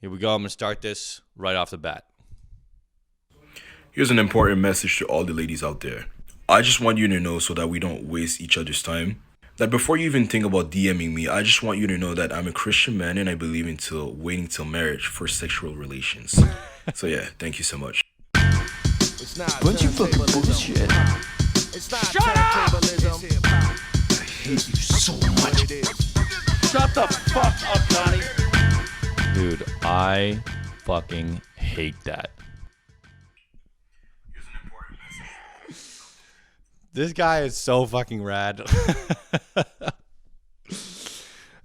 Here we go. I'm going to start this right off the bat. Here's an important message to all the ladies out there. I just want you to know so that we don't waste each other's time. That before you even think about DMing me, I just want you to know that I'm a Christian man and I believe in waiting till marriage for sexual relations. So yeah, thank you so much. Bunch of fucking bullshit. Shut up! I hate you so much. Shut the fuck up, Johnny. Dude, I fucking hate that. This guy is so fucking rad.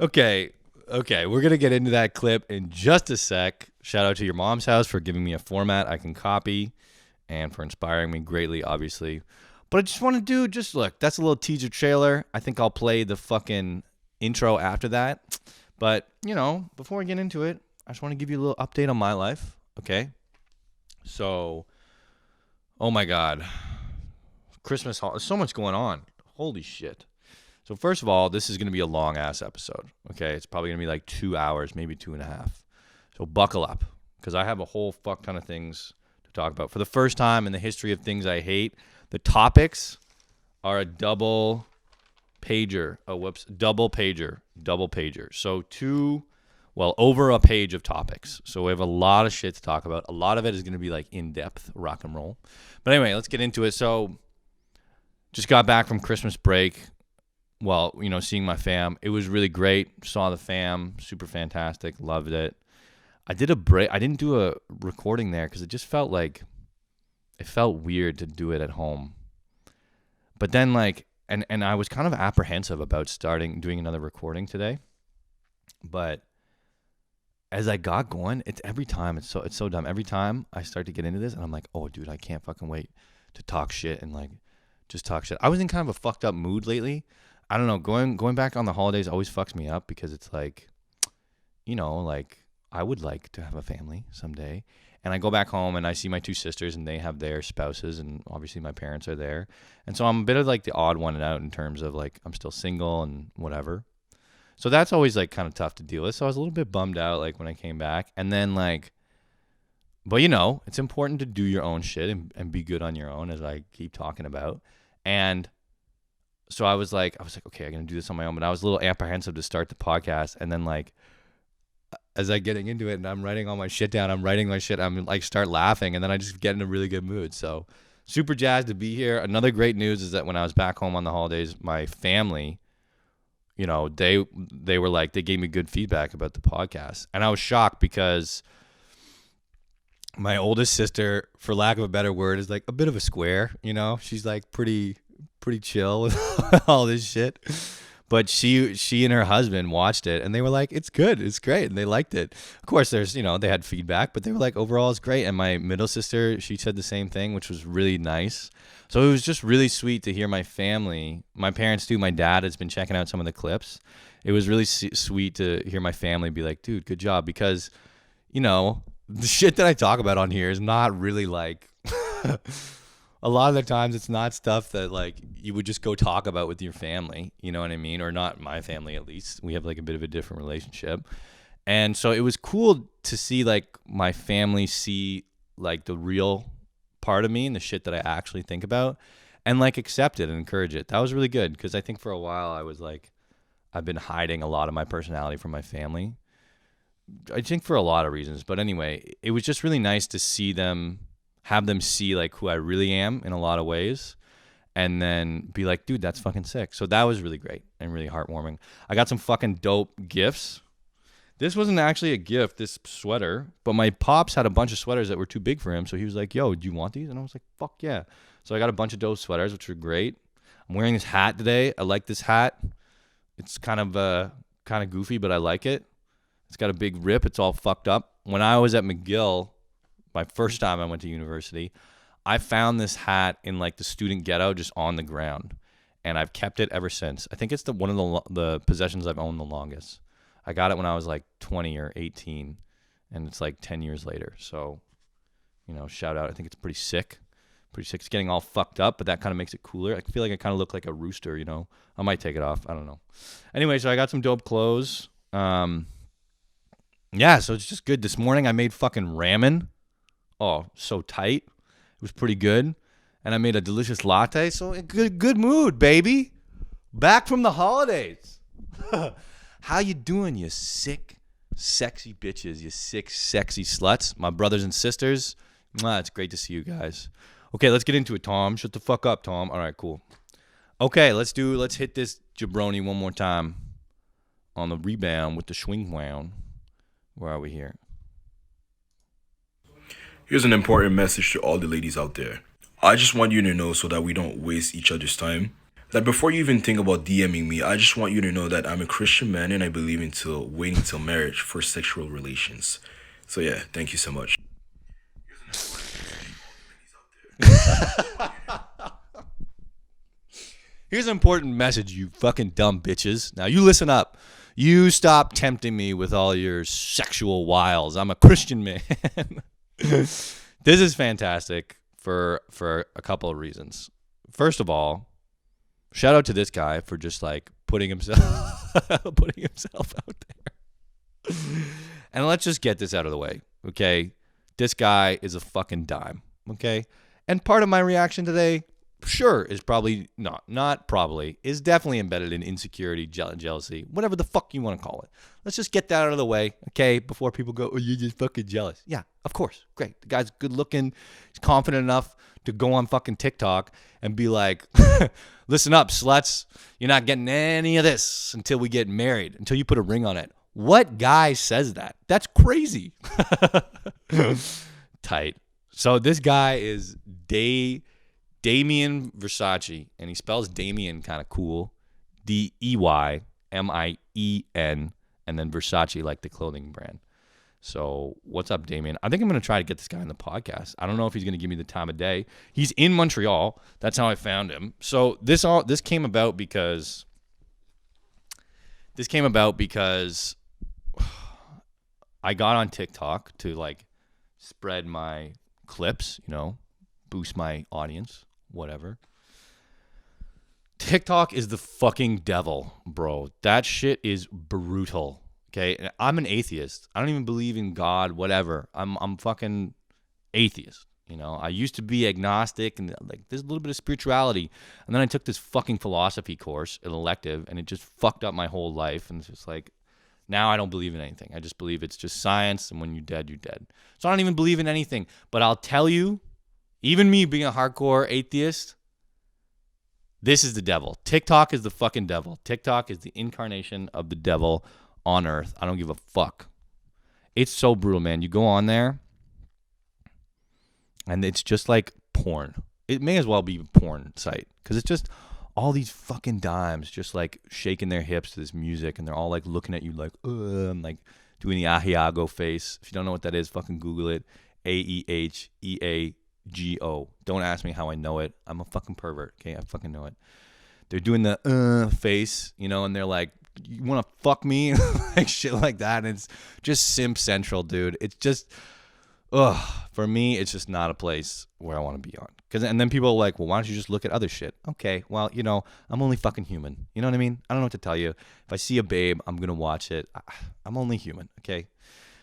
Okay, we're going to get into that clip in just a sec. Shout out to your mom's house for giving me a format I can copy and for inspiring me greatly, obviously. But I just want to look, that's a little teaser trailer. I think I'll play the fucking intro after that. But, before we get into it, I just want to give you a little update on my life, okay? So, oh my God. Christmas, there's so much going on. Holy shit. So first of all, this is going to be a long-ass episode, okay? It's probably going to be like 2 hours, maybe 2.5. So buckle up, because I have a whole fuck ton of things to talk about. For the first time in the history of things I hate, the topics are a double pager. Double pager. So over a page of topics. So we have a lot of shit to talk about. A lot of it is going to be like in-depth rock and roll. But anyway, let's get into it. So just got back from Christmas break. Well, seeing my fam. It was really great. Saw the fam. Super fantastic. Loved it. I did a break. I didn't do a recording there because it just felt like it felt weird to do it at home. But then and I was kind of apprehensive about doing another recording today. But as I got going, it's so dumb. Every time I start to get into this and I'm like, oh dude, I can't fucking wait to talk shit and just talk shit. I was in kind of a fucked up mood lately. I don't know. Going back on the holidays always fucks me up because it's I would like to have a family someday. And I go back home and I see my two sisters and they have their spouses and obviously my parents are there. And so I'm a bit of the odd one out in terms of I'm still single and whatever. So that's always kind of tough to deal with. So I was a little bit bummed out when I came back. And then but it's important to do your own shit and be good on your own, as I keep talking about. And so I was like, okay, I'm going to do this on my own. But I was a little apprehensive to start the podcast. And then as I getting into it and I'm writing all my shit down, I'm start laughing. And then I just get in a really good mood. So super jazzed to be here. Another great news is that when I was back home on the holidays, my family, they gave me good feedback about the podcast. And I was shocked because my oldest sister, for lack of a better word, is a bit of a square, She's pretty chill with all this shit. But she and her husband watched it and they were like, it's good, it's great, and they liked it. Of course, there's, they had feedback, but they were like, overall it's great. And my middle sister, she said the same thing, which was really nice. So it was just really sweet to hear my family, my parents too. My dad has been checking out some of the clips. It was really sweet to hear my family be like, dude, good job. Because, the shit that I talk about on here is not really a lot of the times it's not stuff that you would just go talk about with your family, you know what I mean? Or not my family, at least. We have a bit of a different relationship. And so it was cool to see my family see the real part of me and the shit that I actually think about and accept it and encourage it. That was really good because I think for a while I was I've been hiding a lot of my personality from my family. I think for a lot of reasons. But anyway, it was just really nice to have them see who I really am in a lot of ways and then be like, dude, that's fucking sick. So that was really great and really heartwarming. I got some fucking dope gifts. This wasn't actually a gift, this sweater, but my pops had a bunch of sweaters that were too big for him. So he was like, yo, do you want these? And I was like, fuck yeah. So I got a bunch of dope sweaters, which were great. I'm wearing this hat today. I like this hat. It's kind of goofy, but I like it. It's got a big rip. It's all fucked up. When I was at McGill, my first time I went to university, I found this hat in the student ghetto just on the ground. And I've kept it ever since. I think it's one of the possessions I've owned the longest. I got it when I was 20 or 18 and it's 10 years later. So, shout out. I think it's pretty sick. It's getting all fucked up, but that kind of makes it cooler. I feel like I kind of look like a rooster, I might take it off. I don't know. Anyway, so I got some dope clothes. Yeah, so it's just good. This morning I made fucking ramen. Oh, so tight. It was pretty good. And I made a delicious latte. So in good mood, baby. Back from the holidays. How you doing, you sick, sexy bitches, you sick, sexy sluts, my brothers and sisters? Mwah, it's great to see you guys. Okay, let's get into it, Tom. Shut the fuck up, Tom. All right, cool. Okay, let's hit this jabroni one more time on the rebound with the swing wound. Where are we here? Here's an important message to all the ladies out there. I just want you to know so that we don't waste each other's time. That before you even think about DMing me, I just want you to know that I'm a Christian man and I believe until waiting till marriage for sexual relations. So yeah, thank you so much. Here's an important message, you fucking dumb bitches. Now you listen up. You stop tempting me with all your sexual wiles. I'm a Christian man. This is fantastic for a couple of reasons. First of all, shout out to this guy for just like putting himself out there. And let's just get this out of the way, okay? This guy is a fucking dime, okay? And part of my reaction today, sure, is probably not probably, is definitely embedded in insecurity, jealousy, whatever the fuck you want to call it. Let's just get that out of the way, okay? Before people go, oh, you're just fucking jealous. Yeah, of course. Great. The guy's good looking. He's confident enough to go on fucking TikTok and be like, listen up, sluts. You're not getting any of this until we get married, until you put a ring on it. What guy says that? That's crazy. Tight. So this guy is Damien Versace, and he spells Damien kind of cool. Deymien, and then Versace, like the clothing brand. So what's up, Damien? I think I'm going to try to get this guy on the podcast. I don't know if he's going to give me the time of day. He's in Montreal. That's how I found him. So this came about because I got on TikTok to like spread my clips, boost my audience, whatever. TikTok is the fucking devil, bro. That shit is brutal. Okay, I'm an atheist. I don't even believe in God, whatever. I'm fucking atheist. I used to be agnostic and like there's a little bit of spirituality, and then I took this fucking philosophy course, an elective, and it just fucked up my whole life. And it's just like now I don't believe in anything. I just believe it's just science, and when you're dead, you're dead. So I don't even believe in anything. But I'll tell you, even me being a hardcore atheist, this is the devil. TikTok is the fucking devil. TikTok is the incarnation of the devil on earth. I don't give a fuck. It's so brutal, man. You go on there and it's just like porn. It may as well be a porn site because it's just all these fucking dimes just like shaking their hips to this music, and they're all like looking at you like, and like doing the Ahiago face. If you don't know what that is, fucking Google it. AEHEAGO. Don't ask me how I know it. I'm a fucking pervert. Okay, I fucking know it. They're doing the face, and they're like, you want to fuck me? Like shit like that. And it's just simp central, dude. It's just, for me, it's just not a place where I want to be on. And then people are like, well, why don't you just look at other shit? Okay, well, I'm only fucking human. You know what I mean? I don't know what to tell you. If I see a babe, I'm going to watch it. I'm only human, okay?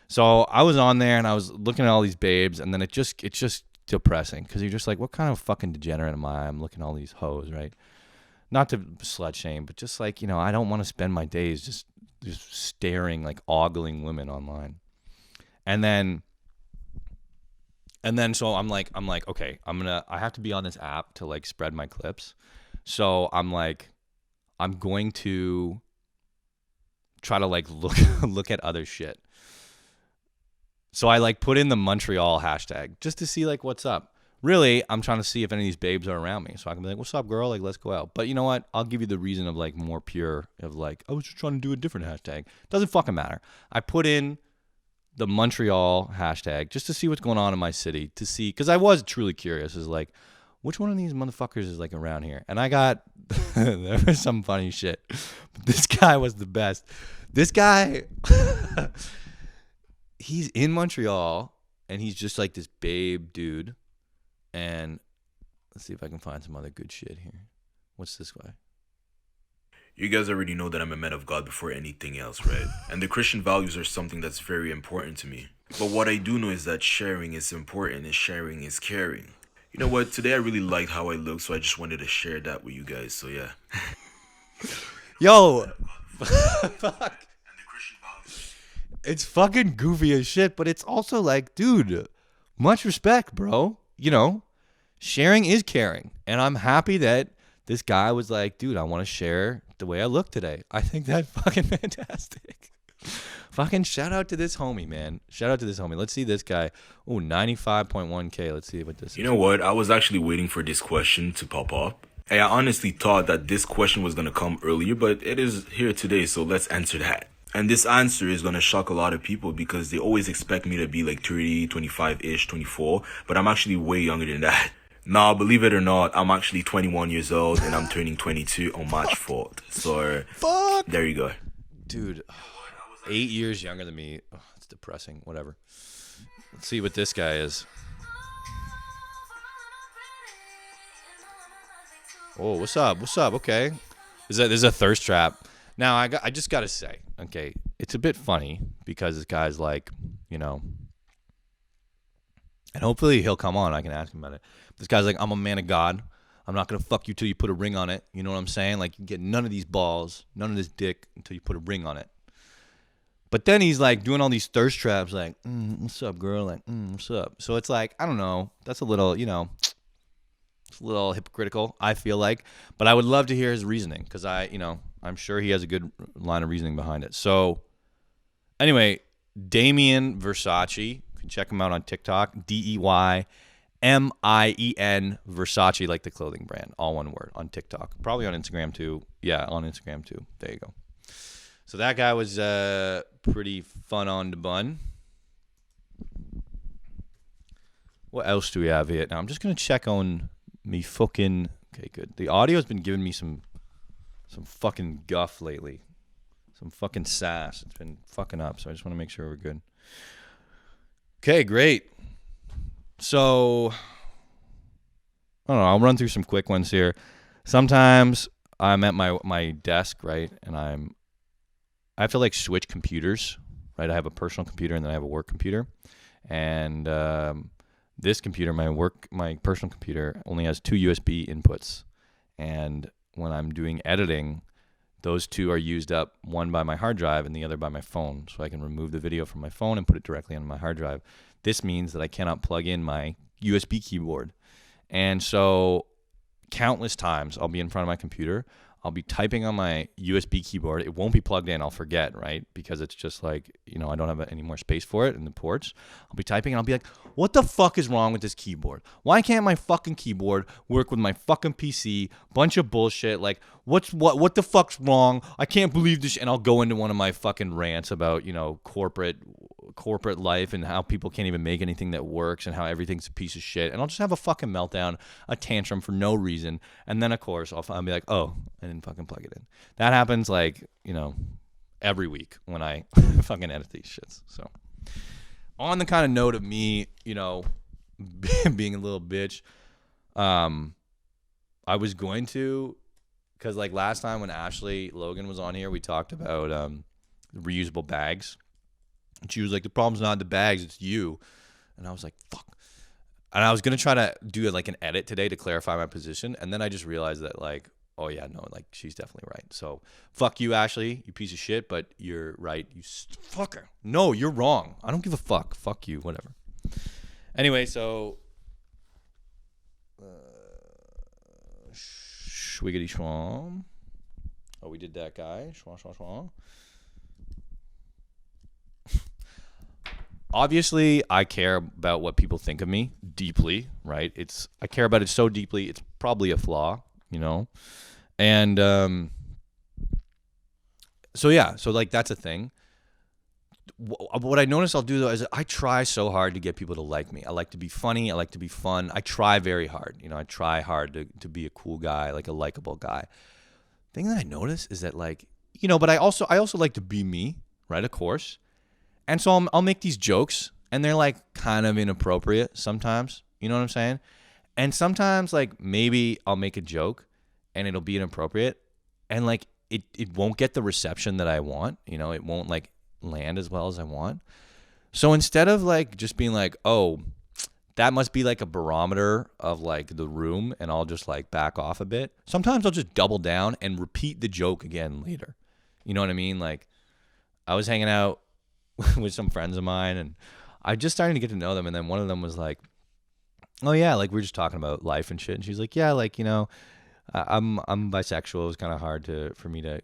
So I was on there and I was looking at all these babes, and then it's just depressing because you're just like, what kind of fucking degenerate am I? I'm looking at all these hoes, right? Not to slut shame, but just like, I don't want to spend my days just staring, like ogling women online. And then so I'm like, okay, I have to be on this app to like spread my clips. So I'm like, I'm going to try to like look at other shit. So I like put in the Montreal hashtag just to see like what's up. Really, I'm trying to see if any of these babes are around me, so I can be like, what's up, girl? Like, let's go out. But you know what? I'll give you the reason of like more pure of like, I was just trying to do a different hashtag. Doesn't fucking matter. I put in the Montreal hashtag just to see what's going on in my city, to see, because I was truly curious, is like, which one of these motherfuckers is like around here? And I got, there was some funny shit. But this guy was the best. This guy, he's in Montreal, and he's just like this babe dude. And let's see if I can find some other good shit here. What's this guy? You guys already know that I'm a man of God before anything else, right? And the Christian values are something that's very important to me. But what I do know is that sharing is important and sharing is caring. You know what? Today I really liked how I look, so I just wanted to share that with you guys. So yeah. Yo, fuck. It's fucking goofy as shit, but it's also like, dude, much respect, bro. You know, sharing is caring. And I'm happy that this guy was like, dude, I want to share the way I look today. I think that's fucking fantastic. Fucking shout out to this homie, man. Shout out to this homie. Let's see this guy. Oh, 95.1K. Let's see what this is. You know what? I was actually waiting for this question to pop up. Hey, I honestly thought that this question was going to come earlier, but it is here today, so let's answer that. And this answer is going to shock a lot of people because they always expect me to be like 30, 25-ish, 24, but I'm actually way younger than that. Nah, believe it or not, I'm actually 21 years old and I'm turning 22 on March 4th. So, Fuck. there you go. Dude, 8 years younger than me. Oh, it's depressing. Whatever. Let's see what this guy is. Oh, what's up? What's up? Okay. This is a thirst trap. Now, I just got to say, okay, it's a bit funny because this guy's like, you know, and hopefully he'll come on. I can ask him about it. This guy's like, I'm a man of God. I'm not going to fuck you till you put a ring on it. You know what I'm saying? Like, you get none of these balls, none of this dick until you put a ring on it. But then he's like doing all these thirst traps like, what's up, girl? Like, what's up? So it's like, I don't know. That's a little, you know, it's a little hypocritical, I feel like. But I would love to hear his reasoning because I'm sure he has a good line of reasoning behind it. So anyway, Damien Versace. You can check him out on TikTok. DEYMIEN Versace, like the clothing brand. All one word on TikTok. Probably on Instagram too. Yeah, on Instagram too. There you go. So that guy was pretty fun on the bun. What else do we have here? Now I'm just gonna check on me fucking. Okay, good. The audio's been giving me some fucking guff lately. Some fucking sass. It's been fucking up, so I just want to make sure we're good. Okay, great. So, I don't know. I'll run through some quick ones here. Sometimes I'm at my desk, right, and I have to like switch computers, right? I have a personal computer and then I have a work computer, and this computer, my personal computer, only has 2 USB inputs, and when I'm doing editing, those 2 are used up, one by my hard drive and the other by my phone, so I can remove the video from my phone and put it directly on my hard drive. This means that I cannot plug in my USB keyboard. And so countless times I'll be in front of my computer, I'll be typing on my USB keyboard. It won't be plugged in. I'll forget, right? Because it's just like, I don't have any more space for it in the ports. I'll be typing and I'll be like, what the fuck is wrong with this keyboard? Why can't my fucking keyboard work with my fucking PC? Bunch of bullshit. Like, what the fuck's wrong? I can't believe this. And I'll go into one of my fucking rants about, corporate life and how people can't even make anything that works and how everything's a piece of shit. And I'll just have a fucking meltdown, a tantrum for no reason. And then, of course, I'll be like, oh, I didn't fucking plug it in. That happens like, every week when I fucking edit these shits. So on the kind of note of me, being a little bitch, I was going to, because like last time when Ashley Logan was on here, we talked about reusable bags. And she was like, the problem's not the bags, it's you. And I was like, fuck. And I was going to try to do like an edit today to clarify my position. And then I just realized that like, oh yeah, no, like she's definitely right. So fuck you, Ashley, you piece of shit, but you're right. You fucker. No, you're wrong. I don't give a fuck. Fuck you, whatever. Anyway, so Schwiggity schwam. Oh, we did that guy. Schwam, schwam, schwam. Obviously, I care about what people think of me deeply, right? I care about it so deeply, it's probably a flaw, And so like that's a thing. What I notice I'll do though is I try so hard to get people to like me. I like to be funny. I like to be fun. I try very hard. I try hard to be a cool guy, like a likable guy. The thing that I notice is that like, but I also like to be me, right? Of course. And so I'll make these jokes and they're like kind of inappropriate sometimes. You know what I'm saying? And sometimes like maybe I'll make a joke and it'll be inappropriate. And like it won't get the reception that I want. You know, it won't like land as well as I want. So instead of like just being like, oh, that must be like a barometer of like the room, and I'll just like back off a bit. Sometimes I'll just double down and repeat the joke again later. You know what I mean? Like I was hanging out with some friends of mine, and I just started to get to know them. And then one of them was like, oh yeah, like we were just talking about life and shit. And she's like, yeah, like, you know, I'm bisexual. It was kind of hard for me to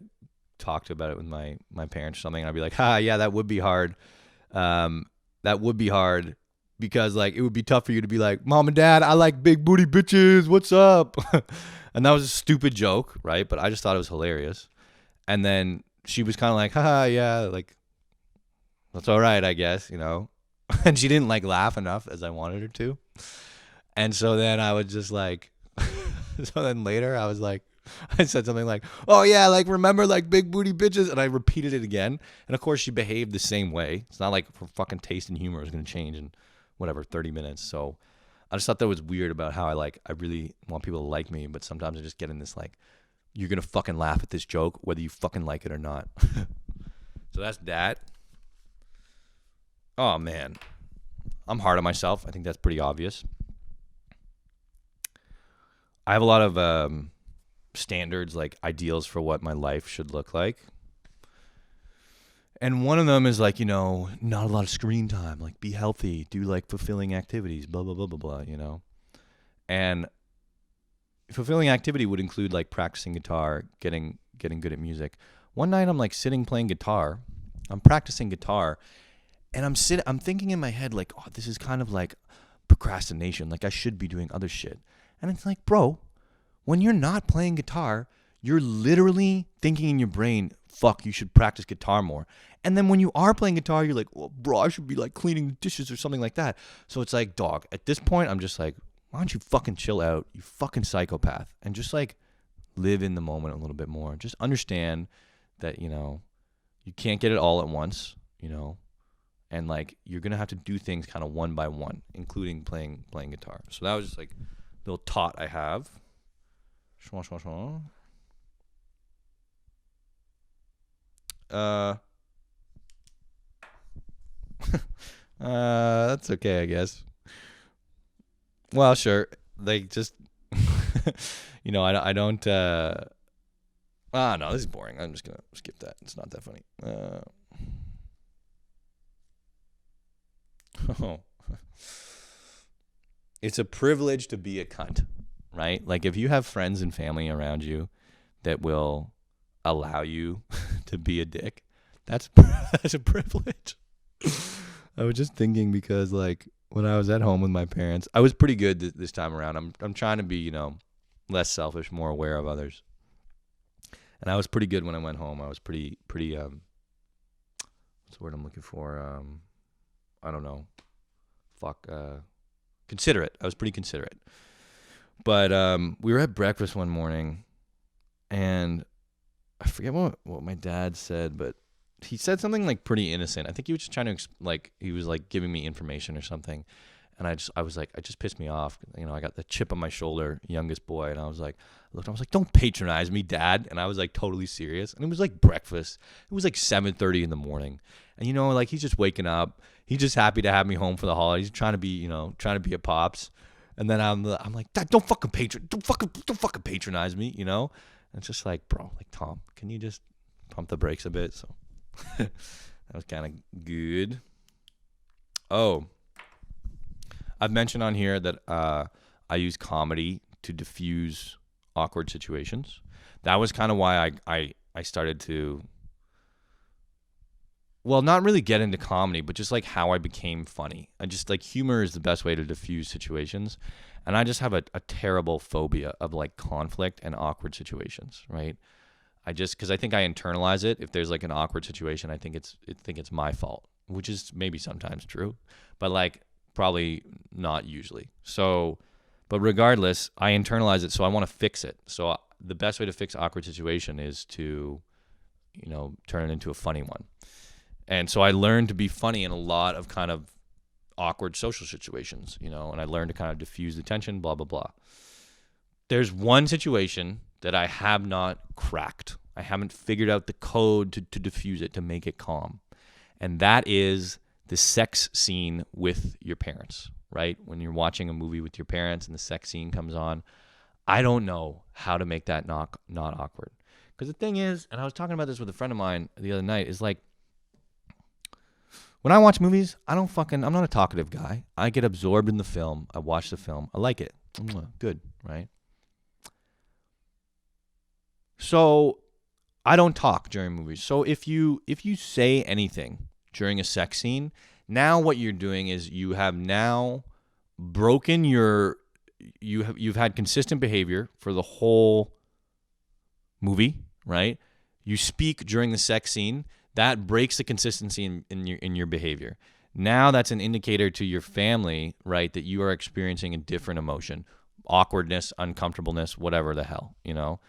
talk to about it with my parents or something. And I'd be like, yeah, that would be hard. That would be hard. Because like it would be tough for you to be like, Mom and Dad, I like big booty bitches. What's up? And that was a stupid joke, right? But I just thought it was hilarious. And then she was kind of like, yeah, like that's all right, I guess, you know. And she didn't like laugh enough as I wanted her to. And so then I was just like, so then later I was like, I said something like, oh yeah, like remember like big booty bitches, and I repeated it again. And of course she behaved the same way. It's not like her fucking taste in humor is gonna change in whatever 30 minutes. So I just thought that was weird about how I really want people to like me, but sometimes I just get in this like, you're gonna fucking laugh at this joke whether you fucking like it or not. So that's that. Oh man, I'm hard on myself. I think that's pretty obvious. I have a lot of standards, like ideals for what my life should look like. And one of them is like, you know, not a lot of screen time, like be healthy, do like fulfilling activities, blah, blah, blah, blah, blah, you know. And fulfilling activity would include like practicing guitar, getting good at music. One night I'm like sitting playing guitar, I'm practicing guitar, and I'm thinking in my head like, oh, this is kind of like procrastination, like I should be doing other shit. And it's like, bro, when you're not playing guitar, you're literally thinking in your brain, fuck, you should practice guitar more. And then when you are playing guitar, you're like, well, bro, I should be like cleaning the dishes or something like that. So it's like, dog, at this point, I'm just like, why don't you fucking chill out, you fucking psychopath, and just like live in the moment a little bit more. Just understand that, you know, you can't get it all at once, you know, and like you're going to have to do things kind of one by one, including playing guitar. So that was just like a little thought I have. That's okay, I guess. Well, sure. Like just, you know, I don't. No, this is boring. I'm just gonna skip that. It's not that funny. It's a privilege to be a cunt, right? Like if you have friends and family around you that will allow you to be a dick, that's a privilege. I was just thinking because like when I was at home with my parents, I was pretty good this time around. I'm trying to be, you know, less selfish, more aware of others. And I was pretty good when I went home. I was pretty what's the word I'm looking for? I don't know. Considerate. I was pretty considerate. But we were at breakfast one morning, and I forget what my dad said, but he said something like pretty innocent. I think he was just trying to he was like giving me information or something, and I was like, it just pissed me off. You know, I got the chip on my shoulder, youngest boy, and I was like, don't patronize me, Dad. And I was like totally serious, and it was like breakfast. It was like 7:30 in the morning, and you know, like he's just waking up. He's just happy to have me home for the holidays. He's trying to be a pops. And then I'm like, Dad, don't fucking patronize me, you know? And it's just like, bro, like Tom, can you just pump the brakes a bit? So that was kind of good. Oh, I've mentioned on here that I use comedy to diffuse awkward situations. That was kind of why I started to, well, not really get into comedy, but just like how I became funny. I just like humor is the best way to diffuse situations. And I just have a terrible phobia of like conflict and awkward situations, right? Because I think I internalize it. If there's like an awkward situation, I think it's my fault, which is maybe sometimes true, but like probably not usually. So, but regardless, I internalize it. So I want to fix it. So the best way to fix awkward situation is to, you know, turn it into a funny one. And so I learned to be funny in a lot of kind of awkward social situations, you know, and I learned to kind of diffuse the tension, blah, blah, blah. There's one situation that I have not cracked, I haven't figured out the code to diffuse it, to make it calm. And that is the sex scene with your parents, right? When you're watching a movie with your parents and the sex scene comes on, I don't know how to make that not awkward. Because the thing is, and I was talking about this with a friend of mine the other night, is like, when I watch movies, I'm not a talkative guy. I get absorbed in the film. I watch the film. I like it. Good, right? So I don't talk during movies. So if you say anything during a sex scene, now what you're doing is you have now broken you've had consistent behavior for the whole movie, right? You speak during the sex scene. That breaks the consistency in your behavior. Now that's an indicator to your family, right, that you are experiencing a different emotion, awkwardness, uncomfortableness, whatever the hell, you know.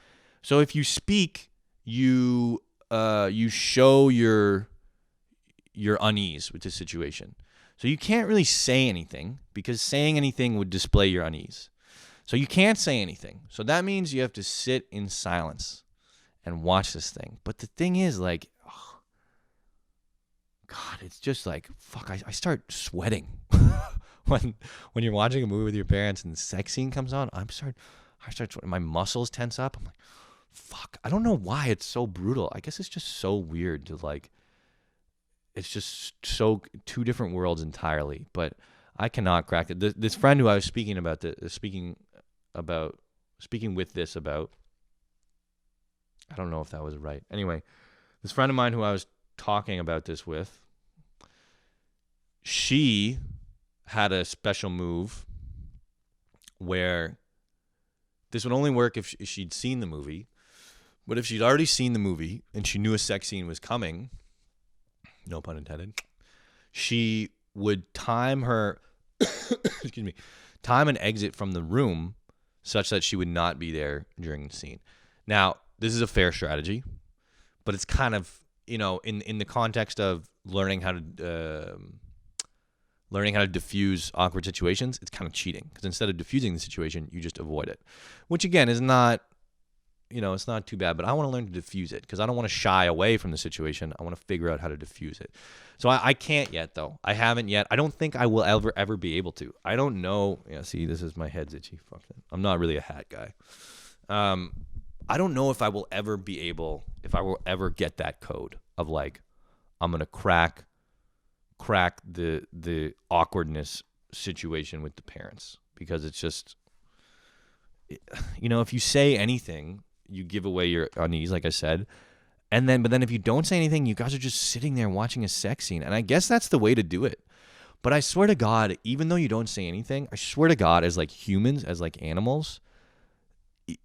So if you speak, you show your unease with the situation. So you can't really say anything because saying anything would display your unease. So you can't say anything. So that means you have to sit in silence and watch this thing. But the thing is, like, God, it's just like, fuck, I start sweating when you're watching a movie with your parents and the sex scene comes on. I start sweating. My muscles tense up. I'm like, fuck, I don't know why it's so brutal. I guess it's just so weird to, like, it's just so two different worlds entirely. But I cannot crack it. This friend who I was speaking with this about, I don't know if that was right. Anyway, this friend of mine who I was talking about this with, she had a special move where this would only work if she'd seen the movie. But if she'd already seen the movie and she knew a sex scene was coming, no pun intended, she would time her time an exit from the room such that she would not be there during the scene. Now, this is a fair strategy, but it's kind of, you know, in the context of learning how to diffuse awkward situations, it's kind of cheating, because instead of diffusing the situation, you just avoid it, which again is not, you know, it's not too bad. But I want to learn to diffuse it because I don't want to shy away from the situation. I want to figure out how to diffuse it. So I can't yet, though. I haven't yet. I don't think I will ever be able to. I don't know. Yeah, see, this is my head's itchy. Fuck it. I'm not really a hat guy. I don't know if I will ever get that code of, like, I'm gonna crack the awkwardness situation with the parents, because it's just, you know, if you say anything, you give away your unease, like I said, but then if you don't say anything, you guys are just sitting there watching a sex scene, and I guess that's the way to do it. But I swear to God, even though you don't say anything, I swear to God, as like humans, as like animals,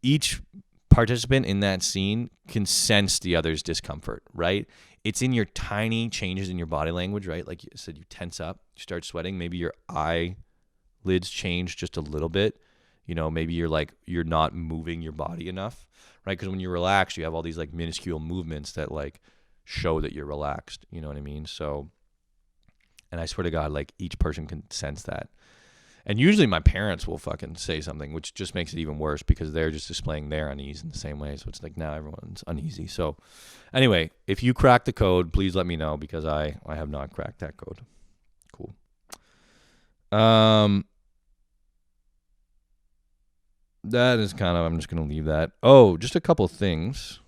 each participant in that scene can sense the other's discomfort, right? It's in your tiny changes in your body language, right? Like you said, you tense up, you start sweating, maybe your eyelids change just a little bit. You know, maybe you're not moving your body enough, right? Because when you're relaxed, you have all these like minuscule movements that like show that you're relaxed. You know what I mean? So, and I swear to God, like each person can sense that. And usually my parents will fucking say something, which just makes it even worse because they're just displaying their unease in the same way. So it's like now everyone's uneasy. So anyway, if you crack the code, please let me know, because I have not cracked that code. Cool. That is kind of, I'm just going to leave that. Oh, just a couple things.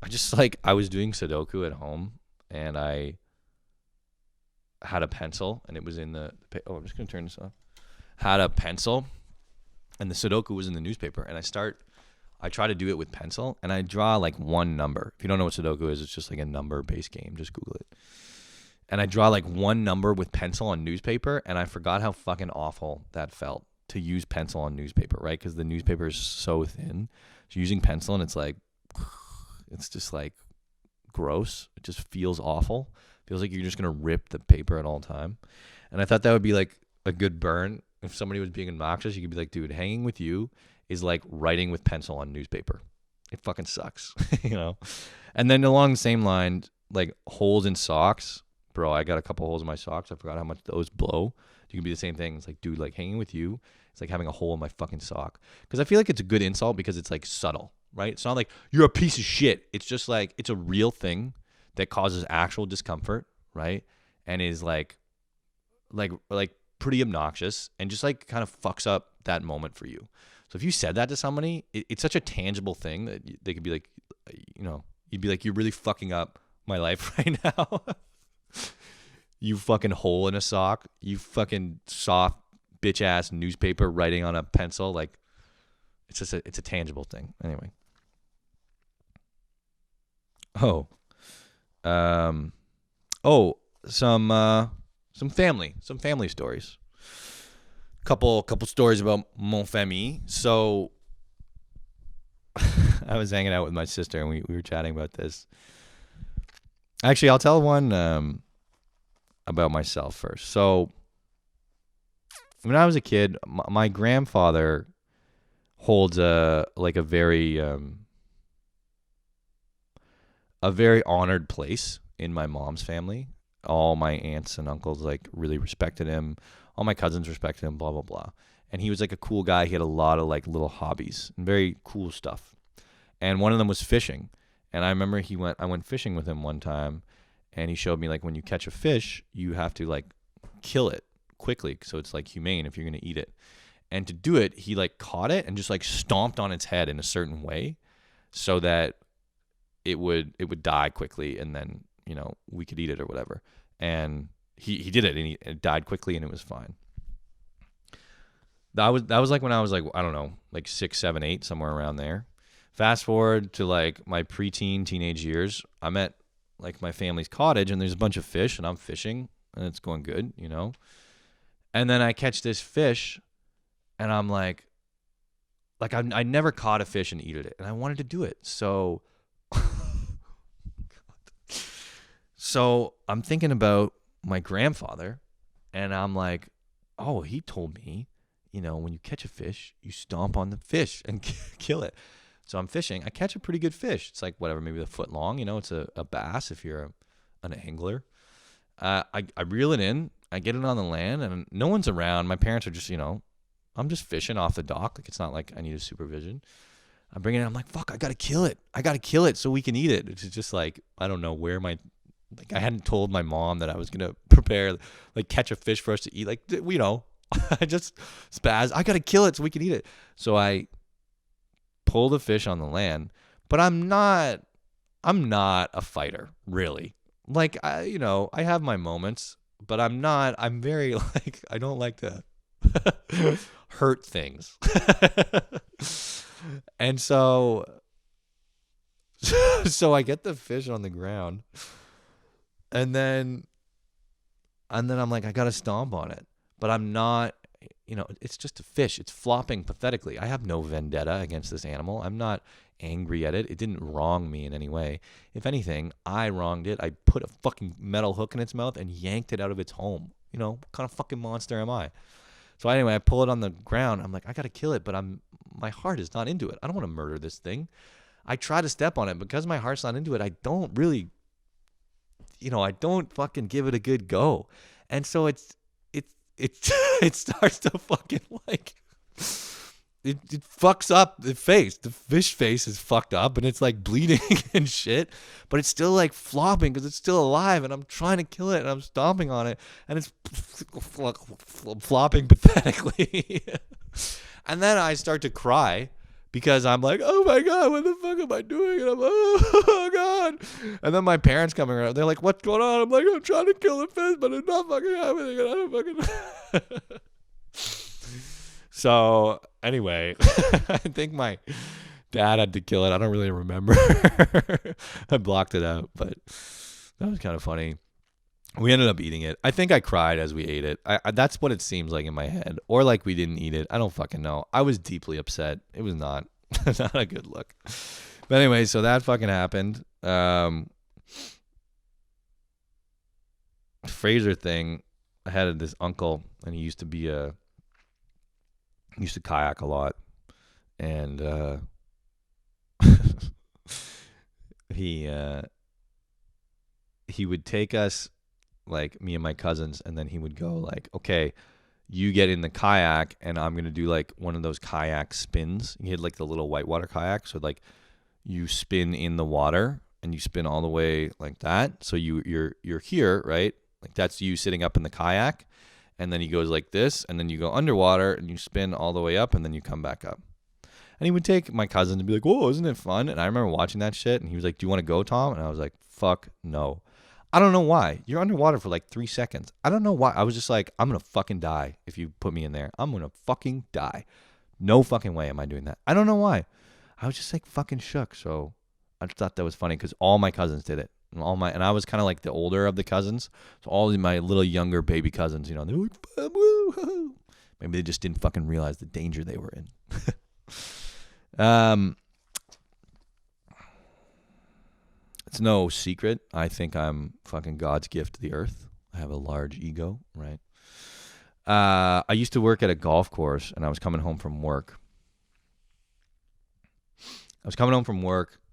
I was doing Sudoku at home, and I had a pencil, and it was in I'm just going to turn this off. Had a pencil, and the Sudoku was in the newspaper, and I try to do it with pencil, and I draw like one number. If you don't know what Sudoku is, it's just like a number-based game. Just Google it. And I draw like one number with pencil on newspaper, and I forgot how fucking awful that felt to use pencil on newspaper, right? Because the newspaper is so thin. So using pencil, and it's just like gross. It just feels awful. Feels like you're just going to rip the paper at all time. And I thought that would be like a good burn. If somebody was being obnoxious, you could be like, dude, hanging with you is like writing with pencil on newspaper. It fucking sucks, you know? And then along the same line, like holes in socks. Bro, I got a couple holes in my socks. I forgot how much those blow. You can be the same thing. It's like, dude, like hanging with you, it's like having a hole in my fucking sock. Because I feel like it's a good insult because it's like subtle, right? It's not like you're a piece of shit. It's just like it's a real thing that causes actual discomfort, right? And is like pretty obnoxious and just like kind of fucks up that moment for you. So if you said that to somebody, it's such a tangible thing that they could be like, you know, you'd be like, you're really fucking up my life right now. You fucking hole in a sock. You fucking soft bitch ass newspaper writing on a pencil. Like, it's just it's a tangible thing. Anyway. Some family stories. Couple stories about mon famille. So I was hanging out with my sister and we were chatting about this. Actually, I'll tell one about myself first. So when I was a kid, my grandfather holds a very honored place in my mom's family. All my aunts and uncles like really respected him. All my cousins respected him, blah, blah, blah. And he was like a cool guy. He had a lot of like little hobbies and very cool stuff. And one of them was fishing. And I remember I went fishing with him one time and he showed me like when you catch a fish, you have to like kill it quickly. So it's like humane if you're going to eat it. And to do it, he like caught it and just like stomped on its head in a certain way so that it would die quickly and then, you know, we could eat it or whatever. And he did it and it died quickly and it was fine. That was like when I was like, I don't know, like 6, 7, 8, somewhere around there. Fast forward to like my preteen, teenage years. I'm at like my family's cottage and there's a bunch of fish and I'm fishing and it's going good, you know. And then I catch this fish and I'm like I never caught a fish and eat it and I wanted to do it. So So I'm thinking about my grandfather and I'm like, oh, he told me, you know, when you catch a fish, you stomp on the fish and kill it. So I'm fishing. I catch a pretty good fish. It's like whatever, maybe a foot long. You know, it's a bass if you're an angler. I reel it in. I get it on the land and no one's around. My parents are just, you know, I'm just fishing off the dock. Like it's not like I need a supervision. I bring it in. I'm like, fuck, I got to kill it. I got to kill it so we can eat it. It's just like, I don't know where I hadn't told my mom that I was going to prepare, like catch a fish for us to eat. Like, you know, I just spaz. I got to kill it so we can eat it. So I pull the fish on the land, but I'm not a fighter, really. Like, you know, I have my moments, but I'm very like, I don't like to hurt things. And so I get the fish on the ground. And then I'm like, I got to stomp on it. But I'm not, you know, it's just a fish. It's flopping pathetically. I have no vendetta against this animal. I'm not angry at it. It didn't wrong me in any way. If anything, I wronged it. I put a fucking metal hook in its mouth and yanked it out of its home. You know, what kind of fucking monster am I? So anyway, I pull it on the ground. I'm like, I got to kill it, but my heart is not into it. I don't want to murder this thing. I try to step on it. Because my heart's not into it, I don't really, you know, I don't fucking give it a good go. And so it starts to fucking like, it fucks up the face. The fish face is fucked up and it's like bleeding and shit, but it's still like flopping because it's still alive and I'm trying to kill it and I'm stomping on it and it's flopping pathetically. And then I start to cry because I'm like, oh my God, what the fuck am I doing? And I'm like, oh God. And then my parents coming around, they're like, what's going on? I'm like, I'm trying to kill the fish, but it's not fucking happening. And I don't fucking. So anyway, I think my dad had to kill it. I don't really remember. I blocked it out, but that was kind of funny. We ended up eating it. I think I cried as we ate it. That's what it seems like in my head. Or like we didn't eat it. I don't fucking know. I was deeply upset. It was not a good look. But anyway, so that fucking happened. Fraser thing, I had this uncle and he used to kayak a lot. And he would take us, like me and my cousins, and then he would go like, okay, you get in the kayak and I'm going to do like one of those kayak spins. He had like the little whitewater kayak. So like you spin in the water and you spin all the way like that. So you're here, right? Like that's you sitting up in the kayak, and then he goes like this, and then you go underwater and you spin all the way up, and then you come back up. And he would take my cousin and be like, "Whoa, isn't it fun?" And I remember watching that shit, and he was like, "Do you want to go, Tom?" And I was like, "Fuck no." I don't know why. You're underwater for like 3 seconds. I don't know why. I was just like, I'm going to fucking die if you put me in there. I'm going to fucking die. No fucking way am I doing that. I don't know why. I was just like fucking shook. So I just thought that was funny because all my cousins did it. And I was kind of like the older of the cousins. So all of my little younger baby cousins, you know, they were like, woo. Maybe they just didn't fucking realize the danger they were in. It's no secret. I think I'm fucking God's gift to the earth. I have a large ego, right? I used to work at a golf course, and I was coming home from work.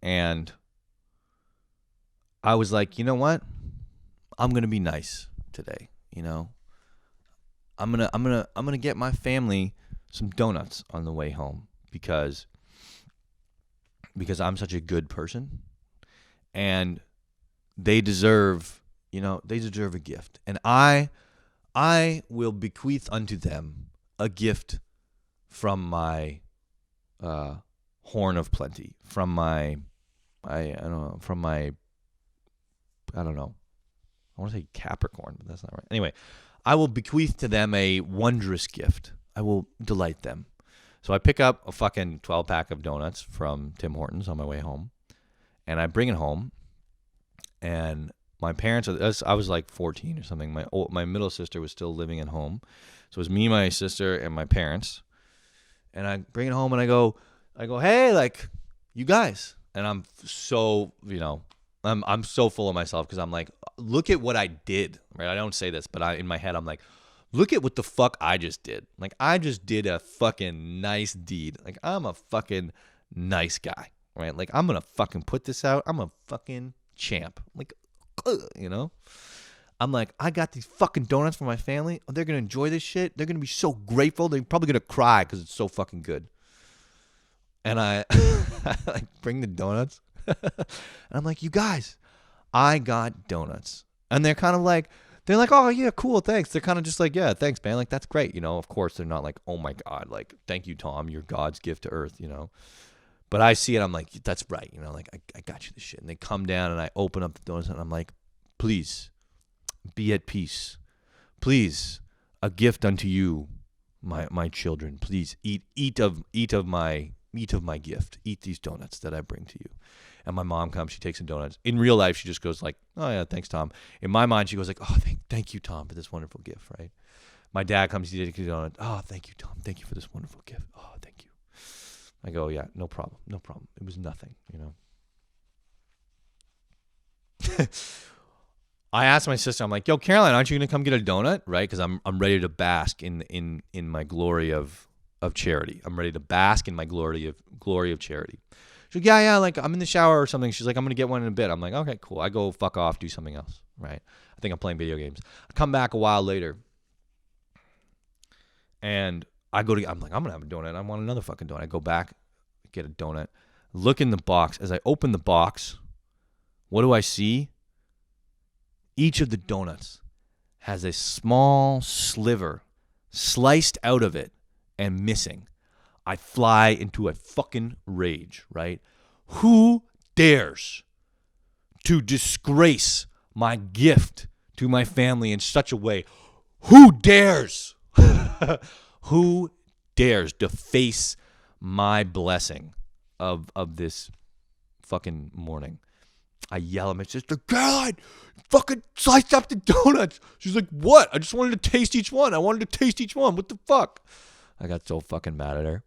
And I was like, you know what? I'm gonna be nice today. You know, I'm gonna get my family some donuts on the way home because I'm such a good person. And they deserve, a gift. And I will bequeath unto them a gift from my horn of plenty, from my, I don't know. I want to say Capricorn, but that's not right. Anyway, I will bequeath to them a wondrous gift. I will delight them. So I pick up a fucking 12-pack of donuts from Tim Hortons on my way home. And I bring it home, and my parents, I was like 14 or something. My middle sister was still living at home. So it was me, my sister, and my parents. And I bring it home, and I go, hey, like, you guys. And I'm so, I'm so full of myself because I'm like, look at what I did, right? I don't say this, but in my head, I'm like, look at what the fuck I just did. Like, I just did a fucking nice deed. Like, I'm a fucking nice guy. Right? Like, I'm going to fucking put this out. I'm a fucking champ. Like, I'm like, I got these fucking donuts for my family. They're going to enjoy this shit. They're going to be so grateful. They're probably going to cry because it's so fucking good. And I like bring the donuts. And I'm like, you guys, I got donuts. And they're kind of like, oh, yeah, cool, thanks. They're kind of just like, yeah, thanks, man. Like, that's great. Of course, they're not like, oh, my God. Like, thank you, Tom. You're God's gift to earth, But I see it, I'm like, that's right, like, I got you this shit. And they come down, and I open up the donuts, and I'm like, please, be at peace. Please, a gift unto you, my children. Please, eat of my gift. Eat these donuts that I bring to you. And my mom comes, she takes some donuts. In real life, she just goes like, oh, yeah, thanks, Tom. In my mind, she goes like, oh, thank you, Tom, for this wonderful gift, right? My dad comes, he takes a donut. Oh, thank you, Tom. Thank you for this wonderful gift. Oh, thank you. I go, yeah, no problem. It was nothing, I asked my sister, I'm like, yo, Caroline, aren't you gonna come get a donut, right? Because I'm ready to bask in my glory of charity. I'm ready to bask in my glory of charity. She's like, yeah, like I'm in the shower or something. She's like, I'm gonna get one in a bit. I'm like, okay, cool. I go fuck off, do something else, right? I think I'm playing video games. I come back a while later, and I'm like, I'm gonna have a donut. I want another fucking donut. I go back, get a donut, look in the box. As I open the box, what do I see? Each of the donuts has a small sliver sliced out of it and missing. I fly into a fucking rage, right? Who dares to disgrace my gift to my family in such a way? Who dares? Who dares deface my blessing of this fucking morning? I yell at my sister, Caroline, fucking sliced up the donuts. She's like, what? I just wanted to taste each one. What the fuck? I got so fucking mad at her.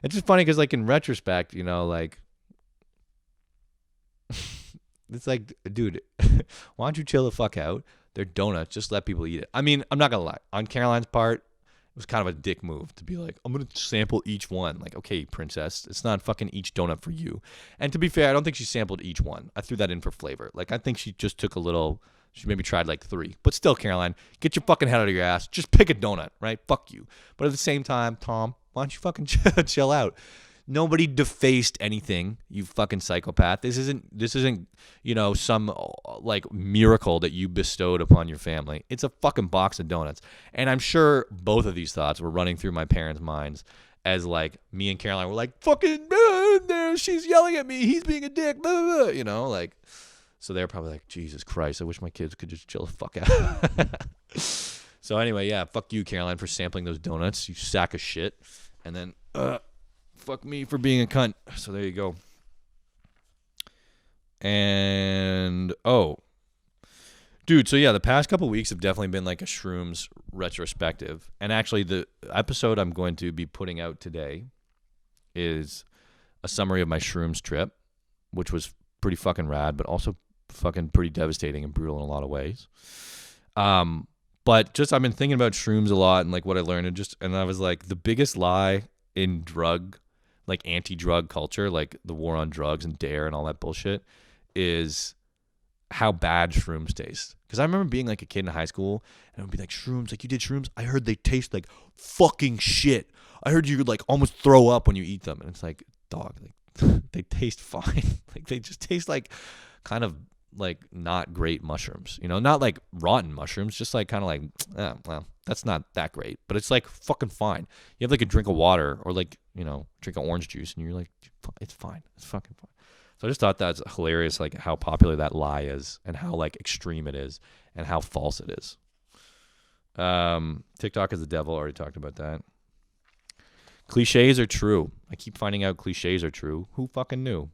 It's just funny because, like, in retrospect, like, it's like, dude, why don't you chill the fuck out? They're donuts. Just let people eat it. I mean, I'm not going to lie. On Caroline's part, it was kind of a dick move to be like, I'm going to sample each one. Like, okay, princess, it's not fucking each donut for you. And to be fair, I don't think she sampled each one. I threw that in for flavor. Like, I think she just took she maybe tried like 3. But still, Caroline, get your fucking head out of your ass. Just pick a donut, right? Fuck you. But at the same time, Tom, why don't you fucking chill out? Nobody defaced anything, you fucking psychopath. This isn't, some like miracle that you bestowed upon your family. It's a fucking box of donuts. And I'm sure both of these thoughts were running through my parents' minds as like me and Caroline were like, fucking, she's yelling at me. He's being a dick, like. So they're probably like, Jesus Christ, I wish my kids could just chill the fuck out. So anyway, yeah, fuck you, Caroline, for sampling those donuts, you sack of shit. And then, fuck me for being a cunt. So there you go. And, dude, so yeah, the past couple weeks have definitely been like a shrooms retrospective. And actually, the episode I'm going to be putting out today is a summary of my shrooms trip, which was pretty fucking rad, but also fucking pretty devastating and brutal in a lot of ways. But just I've been thinking about shrooms a lot and like what I learned, and I was like, the biggest lie in drug, like anti-drug culture, like the war on drugs and DARE and all that bullshit, is how bad shrooms taste. Because I remember being like a kid in high school and I would be like, shrooms, like you did shrooms? I heard they taste like fucking shit. I heard you could like almost throw up when you eat them. And it's like, dog, like they taste fine. Like they just taste like kind of like not great mushrooms, not like rotten mushrooms, just like kind of like, well, that's not that great, but it's like fucking fine. You have like a drink of water or like, drink of orange juice and you're like, it's fine. It's fucking fine. So I just thought that's hilarious, like how popular that lie is and how like extreme it is and how false it is. TikTok is the devil. Already talked about that. Cliches are true. I keep finding out cliches are true. Who fucking knew?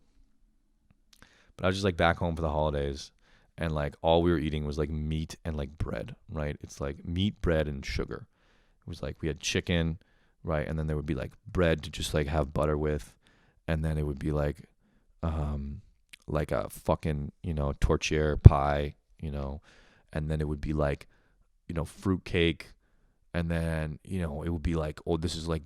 But I was just like back home for the holidays and like all we were eating was like meat and like bread, right? It's like meat, bread, and sugar. It was like we had chicken, right? And then there would be like bread to just like have butter with. And then it would be like a fucking, tortilla pie, and then it would be like, fruit cake. And then, it would be like, oh, this is like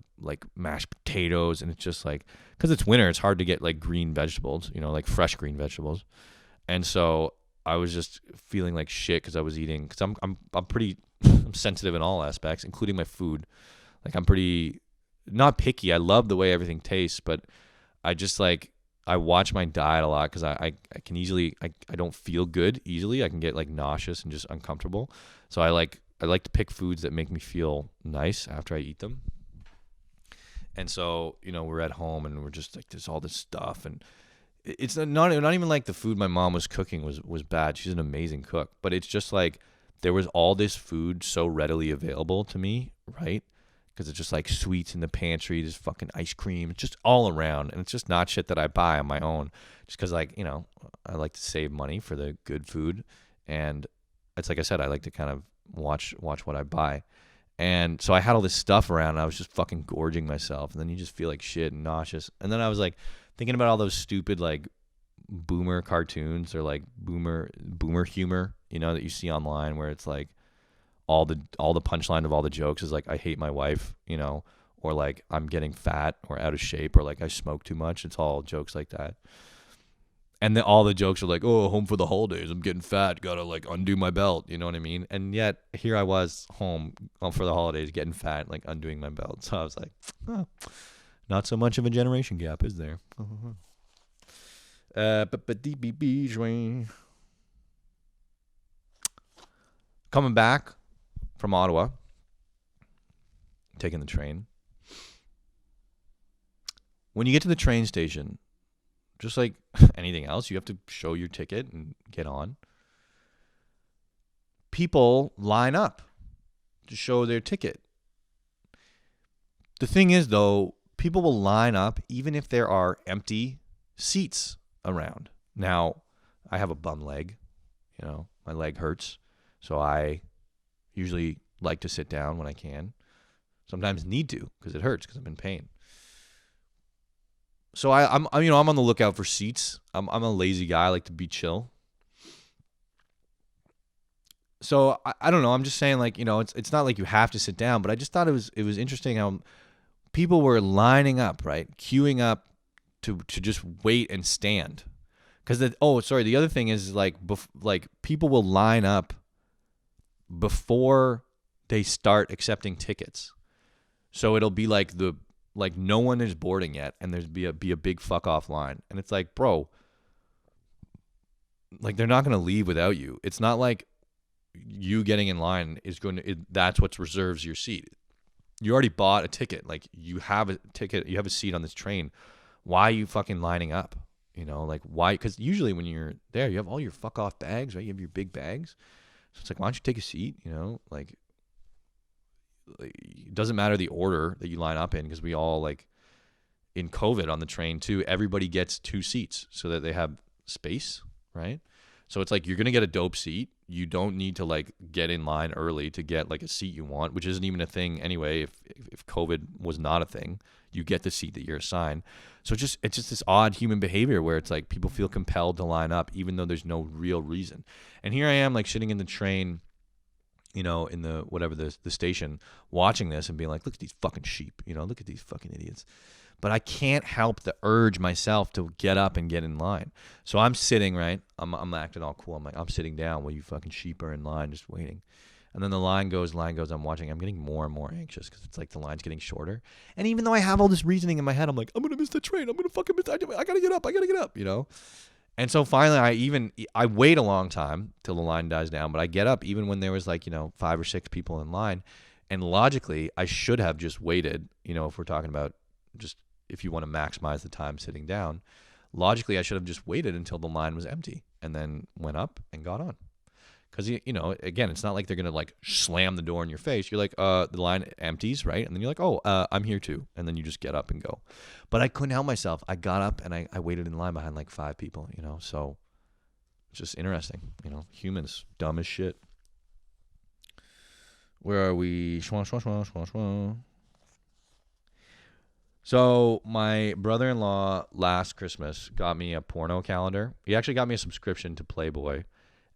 mashed potatoes. And it's just like, because it's winter, it's hard to get like green vegetables, like fresh green vegetables. And so I was just feeling like shit because I was eating, because I'm pretty I'm sensitive in all aspects, including my food. Like I'm pretty not picky. I love the way everything tastes, but I just like, I watch my diet a lot because I can easily, I don't feel good easily. I can get like nauseous and just uncomfortable. So I like to pick foods that make me feel nice after I eat them. And so, we're at home and we're just like, there's all this stuff. And it's not even like the food my mom was cooking was bad. She's an amazing cook. But it's just like, there was all this food so readily available to me, right? Because it's just like sweets in the pantry, just fucking ice cream, it's just all around. And it's just not shit that I buy on my own. Just because like, I like to save money for the good food. And it's like I said, I like to kind of watch what I buy. And so I had all this stuff around and I was just fucking gorging myself, and then you just feel like shit and nauseous. And then I was like thinking about all those stupid like boomer cartoons or like boomer humor, that you see online where it's like all the punchline of all the jokes is like I hate my wife, or like I'm getting fat or out of shape or like I smoke too much. It's all jokes like that. And then all the jokes are like, oh, home for the holidays, I'm getting fat, gotta like undo my belt, you know what I mean? And yet here I was home for the holidays getting fat, like undoing my belt. So I was like, oh, not so much of a generation gap, is there? Coming back from Ottawa, taking the train. When you get to the train station, just like anything else, you have to show your ticket and get on. People line up to show their ticket. The thing is, though, people will line up even if there are empty seats around. Now, I have a bum leg. My leg hurts. So I usually like to sit down when I can. Sometimes need to because it hurts because I'm in pain. So I'm on the lookout for seats. I'm a lazy guy. I like to be chill. So I don't know. I'm just saying, like, it's not like you have to sit down, but I just thought it was interesting how people were lining up, right, queuing up to just wait and stand. Because the other thing is like people will line up before they start accepting tickets. So it'll be like like no one is boarding yet, and there's be a big fuck off line, and it's like, bro, like they're not gonna leave without you. It's not like you getting in line is going to that's what reserves your seat. You already bought a ticket. Like you have a ticket, you have a seat on this train. Why are you fucking lining up? You know, like why? Because usually when you're there, you have all your fuck off bags, right? You have your big bags. So it's like, why don't you take a seat? You know, like it doesn't matter the order that you line up in, because we all, like in COVID on the train too, everybody gets 2 seats so that they have space, right? So it's like you're gonna get a dope seat. You don't need to like get in line early to get like a seat you want, which isn't even a thing anyway. If COVID was not a thing, you get the seat that you're assigned. So it's just this odd human behavior where it's like people feel compelled to line up even though there's no real reason. And here I am, like sitting in the train, you know, in the whatever the station, watching this and being like, look at these fucking sheep, you know, look at these fucking idiots. But I can't help the urge myself to get up and get in line. So I'm sitting, right? I'm acting all cool. I'm like, I'm sitting down while you fucking sheep are in line just waiting. And then the line goes, I'm watching. I'm getting more and more anxious because it's like the line's getting shorter. And even though I have all this reasoning in my head, I'm like, I'm going to miss the train. I'm going to fucking miss I got to get up, you know? And so finally I wait a long time till the line dies down, but I get up even when there was like, you know, 5 or 6 people in line. And logically, I should have just waited, you know, if we're talking about just if you want to maximize the time sitting down, logically I should have just waited until the line was empty and then went up and got on. Because, you know, again, it's not like they're going to like slam the door in your face. You're like, the line empties, right? And then you're like, oh, I'm here too. And then you just get up and go. But I couldn't help myself. I got up and I waited in line behind like 5 people, you know. So it's just interesting, you know, humans, dumb as shit. Where are we? So my brother-in-law last Christmas got me a porno calendar. He actually got me a subscription to Playboy,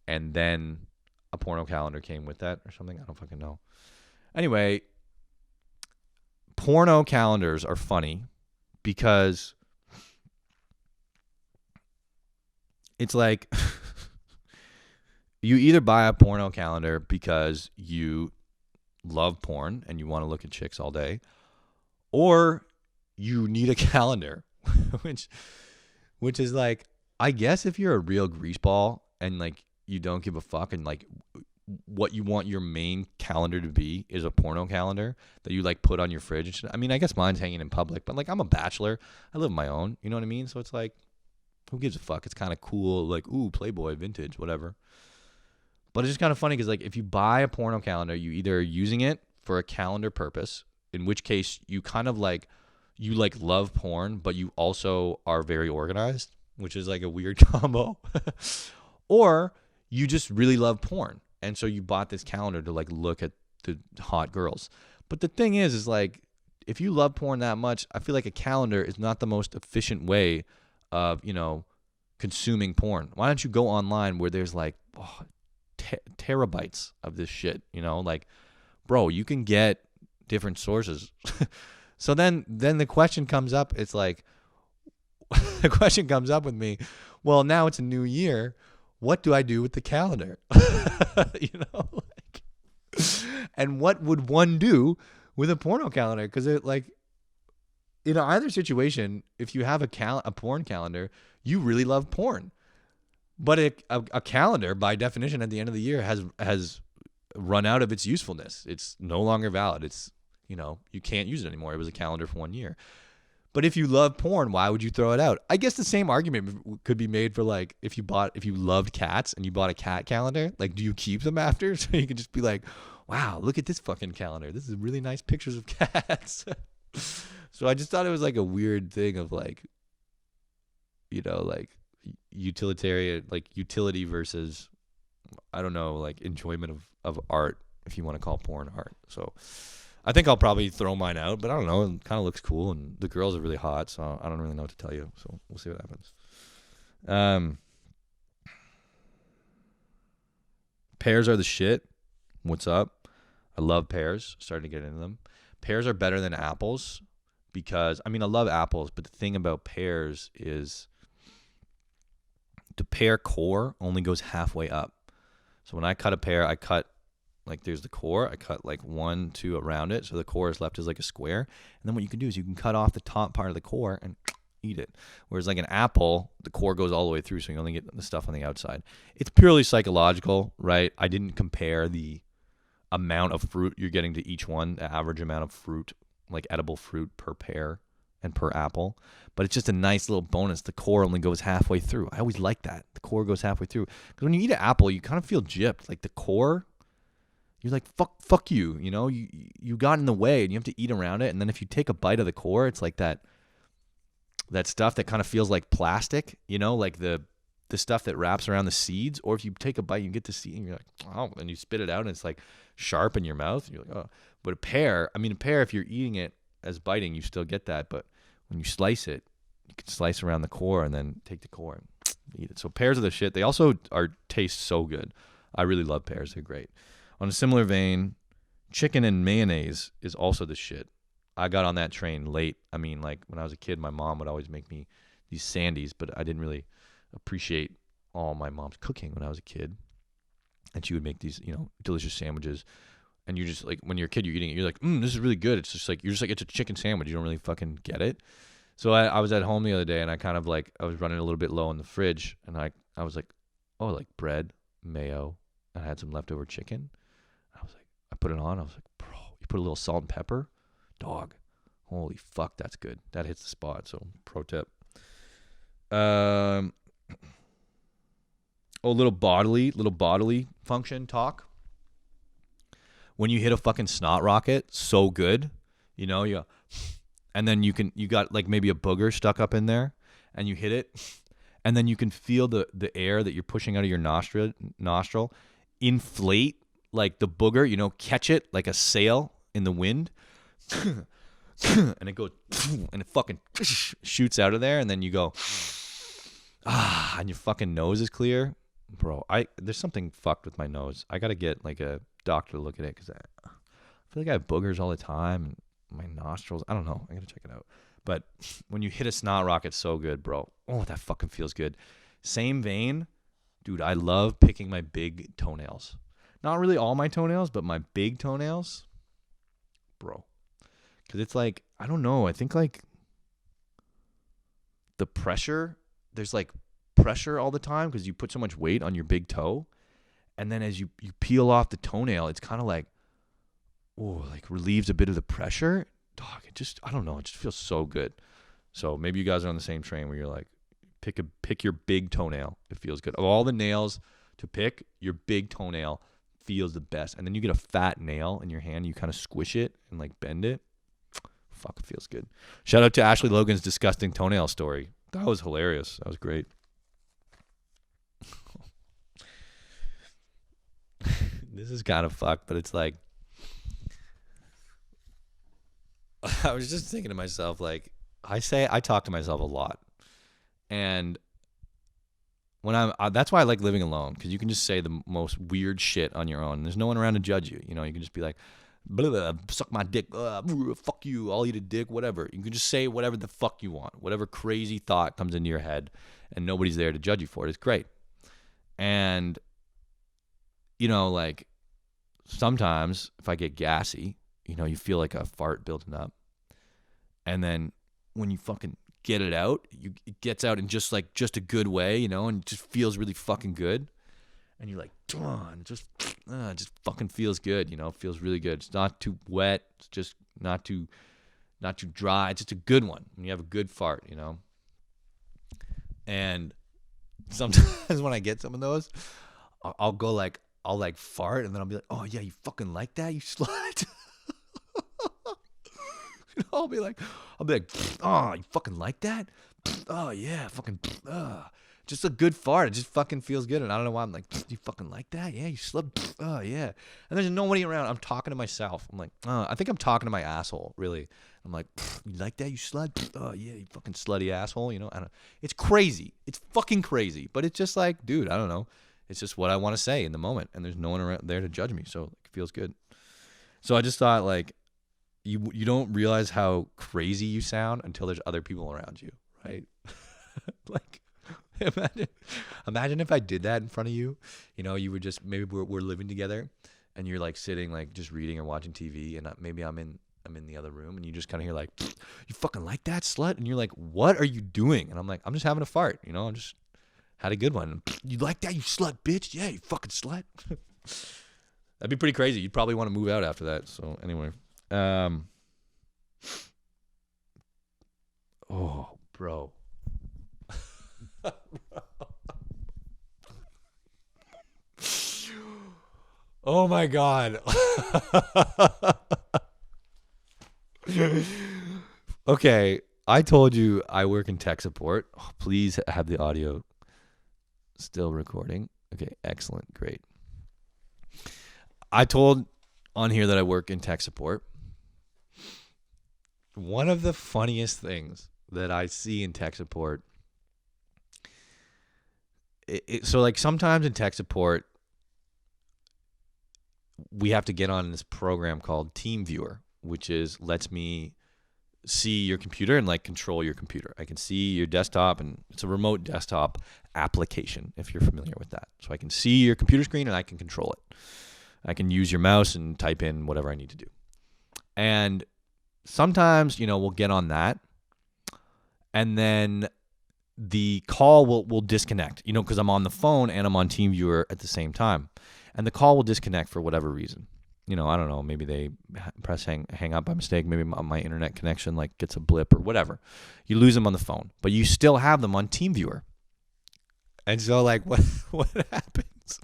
and then a porno calendar came with that or something. I don't fucking know. Anyway, porno calendars are funny because it's like you either buy a porno calendar because you love porn and you want to look at chicks all day, or you need a calendar, which is like, I guess if you're a real greaseball and like you don't give a fuck and like what you want your main calendar to be is a porno calendar that you like put on your fridge. I mean, I guess mine's hanging in public, but like I'm a bachelor. I live on my own. You know what I mean? So it's like, who gives a fuck? It's kind of cool. Like, ooh, Playboy, vintage, whatever. But it's just kind of funny because like if you buy a porno calendar, you either are using it for a calendar purpose, in which case you kind of like, you like love porn, but you also are very organized, which is like a weird combo. Or you just really love porn. And so you bought this calendar to like look at the hot girls. But the thing is like, if you love porn that much, I feel like a calendar is not the most efficient way of, you know, consuming porn. Why don't you go online where there's like terabytes of this shit, you know, like, bro, you can get different sources. So then the question comes up. It's like, the question comes up with me. Well, now it's a new year. What do I do with the calendar? You know, like, and what would one do with a porno calendar? Because it like, in either situation, if you have a porn calendar, you really love porn. But a calendar, by definition, at the end of the year has run out of its usefulness. It's no longer valid. It's, you know, you can't use it anymore. It was a calendar for 1 year. But if you love porn, why would you throw it out? I guess the same argument could be made for like if you loved cats and you bought a cat calendar, like do you keep them after? So you can just be like, wow, look at this fucking calendar. This is really nice pictures of cats. So I just thought it was like a weird thing of like, you know, like utilitarian, like utility versus, I don't know, like enjoyment of art, if you want to call porn art. So I think I'll probably throw mine out, but I don't know. It kind of looks cool, and the girls are really hot, so I don't really know what to tell you. So we'll see what happens. Pears are the shit. What's up? I love pears. Starting to get into them. Pears are better than apples because, I mean, I love apples, but the thing about pears is the pear core only goes halfway up. So when I cut a pear, I cut Like there's the core. I cut like 1, 2 around it, so the core is left as like a square. And then what you can do is you can cut off the top part of the core and eat it. Whereas like an apple, the core goes all the way through, so you only get the stuff on the outside. It's purely psychological, right? I didn't compare the amount of fruit you're getting to each one, the average amount of fruit, like edible fruit per pear and per apple. But it's just a nice little bonus. The core only goes halfway through. I always like that. The core goes halfway through. Because when you eat an apple, you kind of feel gypped. Like the core, you're like, fuck you. You know, you got in the way and you have to eat around it. And then if you take a bite of the core, it's like that stuff that kind of feels like plastic, you know, like the stuff that wraps around the seeds. Or if you take a bite, you get the seed and you're like, oh, and you spit it out and it's like sharp in your mouth. And you're like, oh. But a pear, if you're eating it as biting, you still get that. But when you slice it, you can slice around the core and then take the core and eat it. So pears are the shit. They also taste so good. I really love pears. They're great. On a similar vein, chicken and mayonnaise is also the shit. I got on that train late. I mean, like when I was a kid, my mom would always make me these sandies, but I didn't really appreciate all my mom's cooking when I was a kid. And she would make these, you know, delicious sandwiches. And you just like, when you're a kid, you're eating it, you're like, this is really good. It's just like, it's a chicken sandwich. You don't really fucking get it. So I was at home the other day and I kind of like, I was running a little bit low in the fridge and I was like, oh, like bread, mayo, and I had some leftover chicken. I was like, I put it on. I was like, bro, you put a little salt and pepper, dog. Holy fuck, that's good. That hits the spot. So pro tip. Little bodily function talk. When you hit a fucking snot rocket, so good, you know, and then you got like maybe a booger stuck up in there, and you hit it, and then you can feel the air that you're pushing out of your nostril inflate like the booger, you know, catch it like a sail in the wind, and it goes, and it fucking shoots out of there, and then you go, and your fucking nose is clear. Bro, there's something fucked with my nose. I gotta get like a doctor to look at it because I feel like I have boogers all the time and my nostrils. I don't know. I gotta check it out. But when you hit a snot rocket, so good, bro. Oh, that fucking feels good. Same vein, dude. I love picking my big toenails. Not really all my toenails, but my big toenails, bro. Because it's like, I don't know. I think like the pressure. There's like pressure all the time because you put so much weight on your big toe, and then as you peel off the toenail, it's kind of like, oh, like relieves a bit of the pressure. Dog, I don't know, it just feels so good. So maybe you guys are on the same train where you're like, pick your big toenail. It feels good. Of all the nails to pick, your big toenail feels the best. And then you get a fat nail in your hand, you kind of squish it and like bend it. Fuck, it feels good. Shout out to Ashley Logan's disgusting toenail story. That was hilarious. That was great. This is kind of fucked, but it's like, I was just thinking to myself, like, I talk to myself a lot, and when that's why I like living alone, because you can just say the most weird shit on your own. There's no one around to judge you. You know, you can just be like, blah, blah, suck my dick, fuck you, I'll eat a dick, whatever. You can just say whatever the fuck you want, whatever crazy thought comes into your head, and nobody's there to judge you for it. It's great. And you know, like, sometimes if I get gassy, you know, you feel like a fart building up. And then when you fucking get it out, it gets out in just a good way, you know, and it just feels really fucking good. And you're like, it just fucking feels good, you know, it feels really good. It's not too wet. It's just not too dry. It's just a good one. When you have a good fart, you know. And sometimes when I get some of those, I'll fart, and then I'll be like, oh yeah, you fucking like that, you slut. You know, I'll be like, oh, you fucking like that? Oh yeah, fucking, just a good fart. It just fucking feels good, and I don't know why I'm like, you fucking like that? Yeah, you slut. Oh yeah. And there's nobody around. I'm talking to myself. I'm like, I think I'm talking to my asshole. Really. I'm like, you like that, you slut? Oh yeah, you fucking slutty asshole. You know, it's crazy. It's fucking crazy. But it's just like, dude, I don't know. It's just what I want to say in the moment, and there's no one around there to judge me, so it feels good. So I just thought, like, you don't realize how crazy you sound until there's other people around you, right? Like, imagine if I did that in front of you. You know, you would just, maybe we're living together, and you're like sitting like just reading or watching TV, and maybe I'm in the other room, and you just kind of hear like, "You fucking like that, slut?" And you're like, "What are you doing?" And I'm like, "I'm just having a fart, you know. I just had a good one." "You like that, you slut, bitch? Yeah, you fucking slut." That'd be pretty crazy. You'd probably want to move out after that. So anyway, oh, bro. Oh my God. Okay, I told you I work in tech support. Oh, please have the audio still recording. Okay, excellent, great. I told on here that I work in tech support. One of the funniest things that I see in tech support, so like sometimes in tech support, we have to get on this program called TeamViewer, which lets me see your computer and like control your computer. I can see your desktop, and it's a remote desktop application if you're familiar with that. So I can see your computer screen and I can control it. I can use your mouse and type in whatever I need to do. And sometimes, we'll get on that, and then the call will disconnect, because I'm on the phone and I'm on TeamViewer at the same time. And the call will disconnect for whatever reason. I don't know. Maybe they press hang up by mistake. Maybe my internet connection like gets a blip or whatever. You lose them on the phone, but you still have them on TeamViewer. And so like what happens?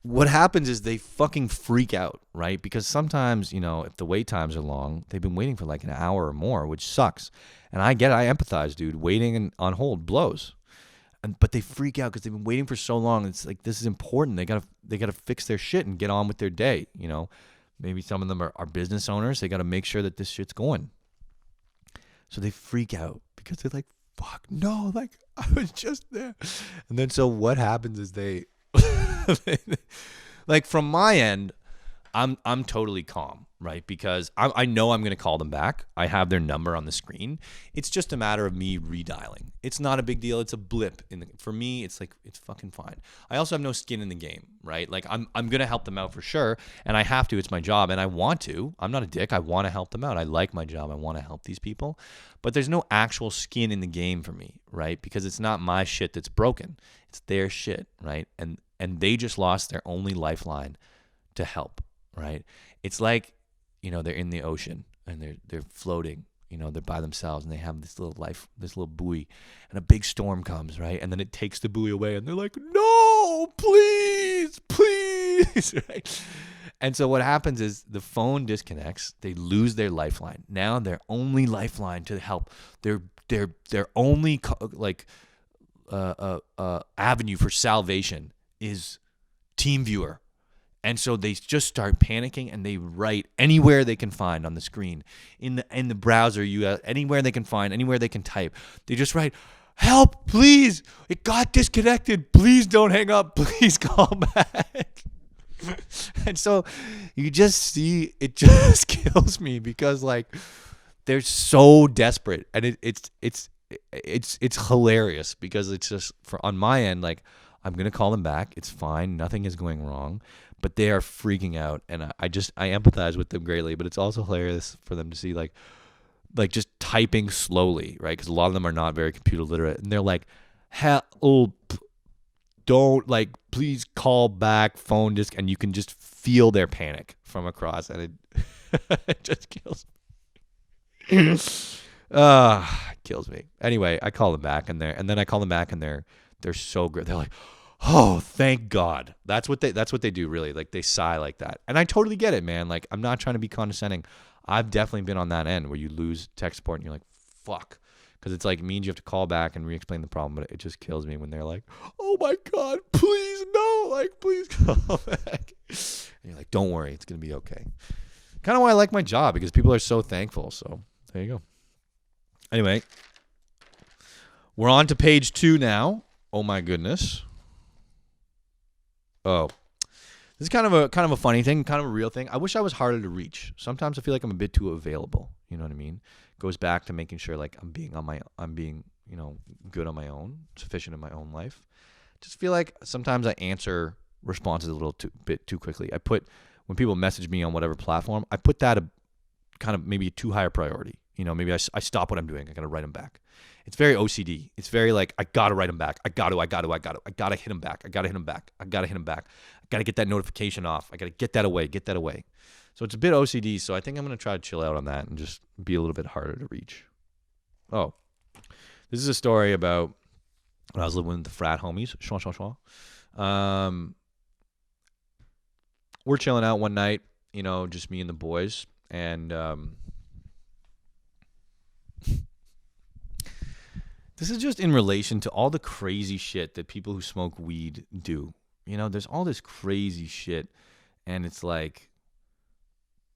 What happens is they fucking freak out, right? Because sometimes, if the wait times are long, they've been waiting for like an hour or more, which sucks. And I get it. I empathize, dude. Waiting on hold blows. But they freak out because they've been waiting for so long. It's like, this is important. They gotta fix their shit and get on with their day. Maybe some of them are business owners. They gotta make sure that this shit's going. So they freak out because they're like, "Fuck no!" Like I was just there. And then so what happens is they, like from my end, I'm totally calm, right? Because I know I'm going to call them back. I have their number on the screen. It's just a matter of me redialing. It's not a big deal. It's a blip. For me, it's like, it's fucking fine. I also have no skin in the game, right? Like I'm going to help them out for sure. And I have to. It's my job. And I want to. I'm not a dick. I want to help them out. I like my job. I want to help these people. But there's no actual skin in the game for me, right? Because it's not my shit that's broken. It's their shit, right? And they just lost their only lifeline to help. Right? It's like, they're in the ocean and they're floating, they're by themselves and they have this little buoy, and a big storm comes, right? And then it takes the buoy away and they're like, "No, please, please," right? And so what happens is the phone disconnects, they lose their lifeline. Now their only lifeline to help, their only avenue for salvation is TeamViewer. And so they just start panicking and they write anywhere they can find on the screen, in the browser, anywhere they can find, anywhere they can type. They just write, "Help, please. It got disconnected. Please don't hang up. Please call back." And so you just see, it just kills me because like they're so desperate, and it's hilarious because it's just on my end, like I'm going to call them back. It's fine. Nothing is going wrong. But they are freaking out, and I empathize with them greatly. But it's also hilarious for them to see like just typing slowly, right? Because a lot of them are not very computer literate, and they're like, "Help! Don't please call back, phone disc," and you can just feel their panic from across, and it just kills me. It kills me. Anyway, I call them back, and then I call them back, and they're so great. They're like, "Oh, thank God." That's what they do, really. Like they sigh like that. And I totally get it, man. Like I'm not trying to be condescending. I've definitely been on that end where you lose tech support and you're like, "Fuck." Because it's like, means you have to call back and re-explain the problem, but it just kills me when they're like, "Oh my God, please no, please call back." And you're like, "Don't worry, it's gonna be okay." Kind of why I like my job, because people are so thankful. So there you go. Anyway, we're on to page 2 now. Oh my goodness. Oh, this is kind of a funny thing, kind of a real thing. I wish I was harder to reach. Sometimes I feel like I'm a bit too available. You know what I mean? Goes back to making sure like I'm being good on my own, sufficient in my own life. Just feel like sometimes I answer responses a little bit too quickly. When people message me on whatever platform, I put that a kind of maybe a too high a priority. You know, maybe I stop what I'm doing. I got to write them back. It's very OCD. It's very like, I got to write them back. I got to hit them back. I got to hit them back. I got to get that notification off. I got to get that away. So it's a bit OCD. So I think I'm going to try to chill out on that and just be a little bit harder to reach. Oh, this is a story about when I was living with the frat homies. We're chilling out one night, you know, just me and the boys. And this is just in relation to all the crazy shit that people who smoke weed do. You know, there's all this crazy shit. And it's like,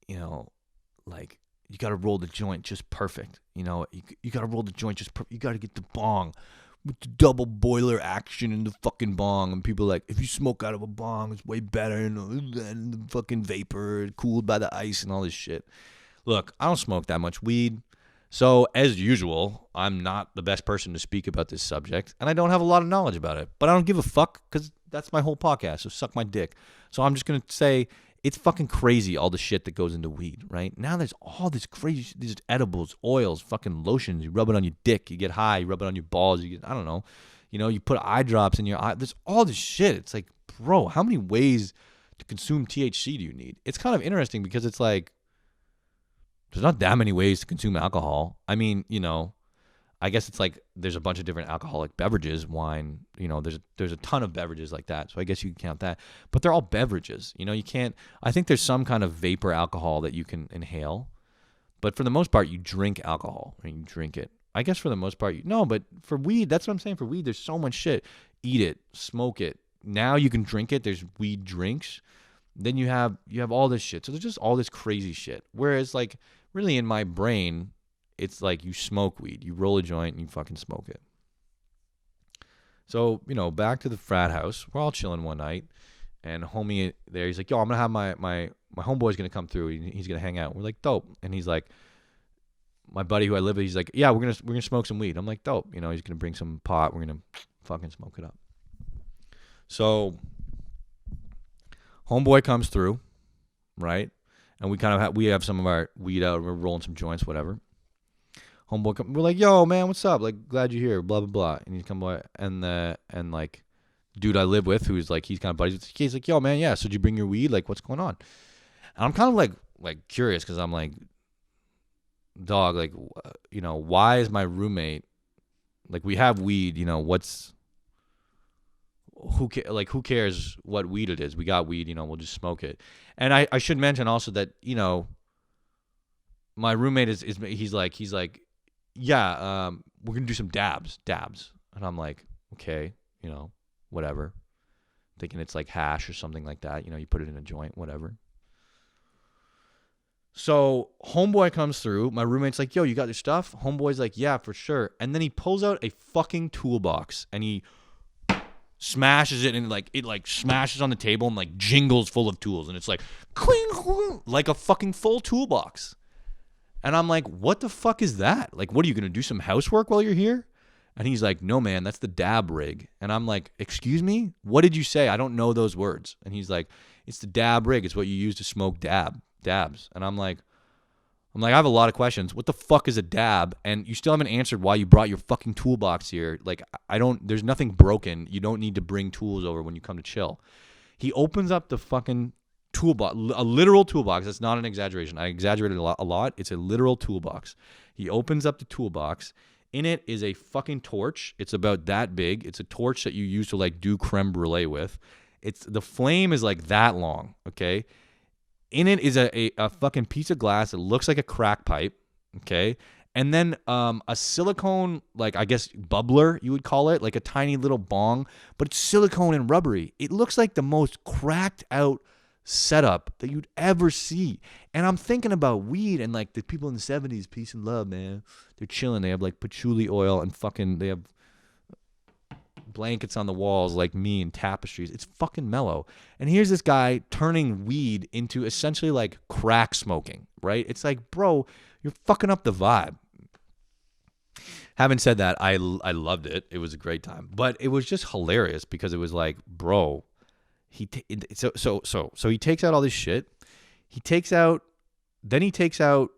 you know, like you got to roll the joint just perfect. You know, you got to roll the joint just perfect. You got to get the bong with the double boiler action in the fucking bong. And people are like, if you smoke out of a bong, it's way better than the fucking vapor cooled by the ice and all this shit. Look, I don't smoke that much weed. So, as usual, I'm not the best person to speak about this subject, and I don't have a lot of knowledge about it. But I don't give a fuck, because that's my whole podcast, so suck my dick. So I'm just going to say it's fucking crazy, all the shit that goes into weed, right? Now there's all this crazy shit, these edibles, oils, fucking lotions. You rub it on your dick, you get high. You rub it on your balls, you get, I don't know. You know, you put eye drops in your eye. There's all this shit. It's like, bro, how many ways to consume THC do you need? It's kind of interesting because it's like, there's not that many ways to consume alcohol. I mean, you know, I guess it's like there's a bunch of different alcoholic beverages, wine, you know, there's a ton of beverages like that. So I guess you can count that. But they're all beverages. You know, you can't, I think there's some kind of vapor alcohol that you can inhale. But for the most part, you drink alcohol. I mean, you drink it. I guess for the most part, no, but for weed, that's what I'm saying. For weed, there's so much shit. Eat it, smoke it. Now you can drink it. There's weed drinks. Then you have all this shit. So there's just all this crazy shit. Whereas like, really in my brain, it's like you smoke weed. You roll a joint and you fucking smoke it. So, you know, back to the frat house. We're all chilling one night. And homie there, he's like, yo, I'm going to have my homeboy's going to come through. He's going to hang out. We're like, dope. And he's like, my buddy who I live with, he's like, yeah, we're gonna smoke some weed. I'm like, dope. You know, he's going to bring some pot. We're going to fucking smoke it up. So, homeboy comes through, right? And we have some of our weed out. We're rolling some joints, whatever. Homeboy, we're like, yo, man, what's up? Like, glad you're here, blah, blah, blah. And he's come by, and like, dude I live with, who's like, he's kind of buddies with the kid, he's like, yo, man, yeah, so did you bring your weed? Like, what's going on? And I'm kind of like curious, because I'm like, dog, like, you know, why is my roommate, like, we have weed, you know, who cares what weed it is? We got weed, you know, we'll just smoke it. And I should mention also that, you know, my roommate he's like, yeah, we're going to do some dabs. And I'm like, okay, you know, whatever. Thinking it's like hash or something like that. You know, you put it in a joint, whatever. So homeboy comes through. My roommate's like, yo, you got your stuff? Homeboy's like, yeah, for sure. And then he pulls out a fucking toolbox and he smashes it, and it smashes on the table and like jingles full of tools, and it's like cling, cling, like a fucking full toolbox. And I'm like, what the fuck is that? Like, what are you gonna do, some housework while you're here? And he's like, no, man, that's the dab rig. And I'm like, excuse me, what did you say? I don't know those words. And he's like, it's the dab rig. It's what you use to smoke dabs. And I'm like, I have a lot of questions. What the fuck is a dab? And you still haven't answered why you brought your fucking toolbox here. Like, there's nothing broken. You don't need to bring tools over when you come to chill. He opens up the fucking toolbox, a literal toolbox. That's not an exaggeration. I exaggerated a lot. It's a literal toolbox. He opens up the toolbox. In it is a fucking torch. It's about that big. It's a torch that you use to like do creme brulee with. The flame is like that long, okay? In it is a fucking piece of glass that looks like a crack pipe, okay? And then a silicone, like I guess bubbler, you would call it, like a tiny little bong, but it's silicone and rubbery. It looks like the most cracked out setup that you'd ever see. And I'm thinking about weed and like the people in the 70s, peace and love, man. They're chilling. They have like patchouli oil and fucking, they have blankets on the walls like me and tapestries. It's fucking mellow. And here's this guy turning weed into essentially like crack smoking, right? It's like, bro, you're fucking up the vibe. Having said that, I loved it. It was a great time. But it was just hilarious because it was like, bro, So he takes out all this shit. Then he takes out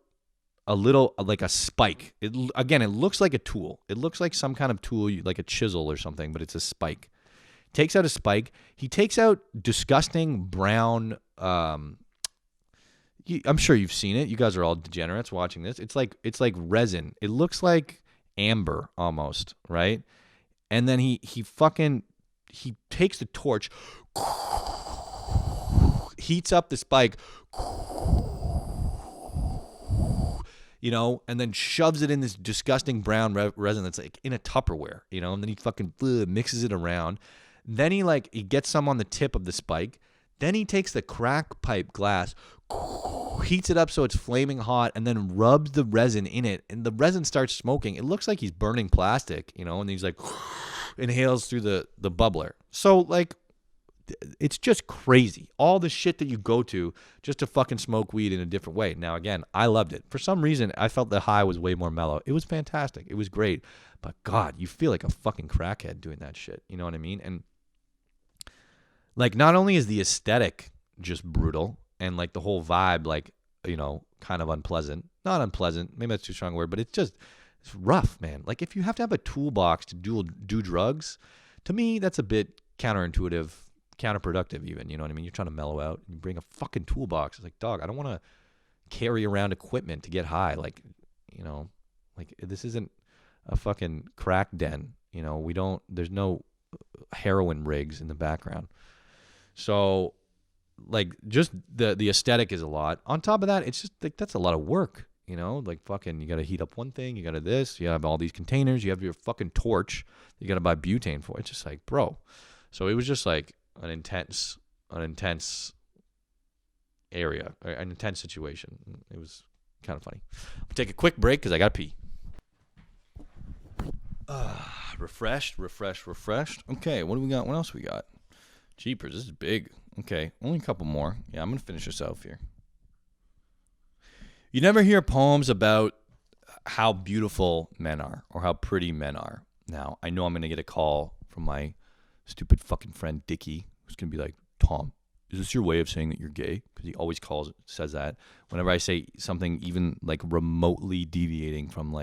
a little, like a spike. It looks like a tool. It looks like some kind of tool, like a chisel or something, but it's a spike. Takes out a spike. He takes out disgusting brown. I'm sure you've seen it. You guys are all degenerates watching this. It's like resin. It looks like amber almost, right? And then he takes the torch, heats up the spike, and then shoves it in this disgusting brown resin that's like in a Tupperware, and then he fucking mixes it around. Then he gets some on the tip of the spike. Then he takes the crack pipe glass, heats it up so it's flaming hot, and then rubs the resin in it, and the resin starts smoking. It looks like he's burning plastic, and he's like inhales through the bubbler. So it's just crazy. All the shit that you go to just to fucking smoke weed in a different way. Now, again, I loved it. For some reason, I felt the high was way more mellow. It was fantastic. It was great. But God, you feel like a fucking crackhead doing that shit. You know what I mean? And not only is the aesthetic just brutal and the whole vibe, kind of unpleasant. Not unpleasant. Maybe that's too strong a word, but it's rough, man. If you have to have a toolbox to do drugs, to me, that's a bit counterintuitive, counterproductive even. You know what I mean? You're trying to mellow out and you bring a fucking toolbox. It's like, dog, I don't want to carry around equipment to get high. This isn't a fucking crack den. There's no heroin rigs in the background. So just the aesthetic is a lot. On top of that, it's just that's a lot of work. Fucking, you got to heat up one thing, you got to this, you have all these containers, you have your fucking torch, you got to buy butane for it. It's just bro. So it was just an intense area, an intense situation. It was kind of funny. I'll take a quick break because I got to pee. Refreshed. Okay, what do we got? What else we got? Jeepers, this is big. Okay, only a couple more. Yeah, I'm going to finish this off here. You never hear poems about how beautiful men are or how pretty men are. Now, I know I'm going to get a call from my stupid fucking friend Dickie, who's going to be like, Tom, is this your way of saying that you're gay? Because he always says that. Whenever I say something even remotely deviating from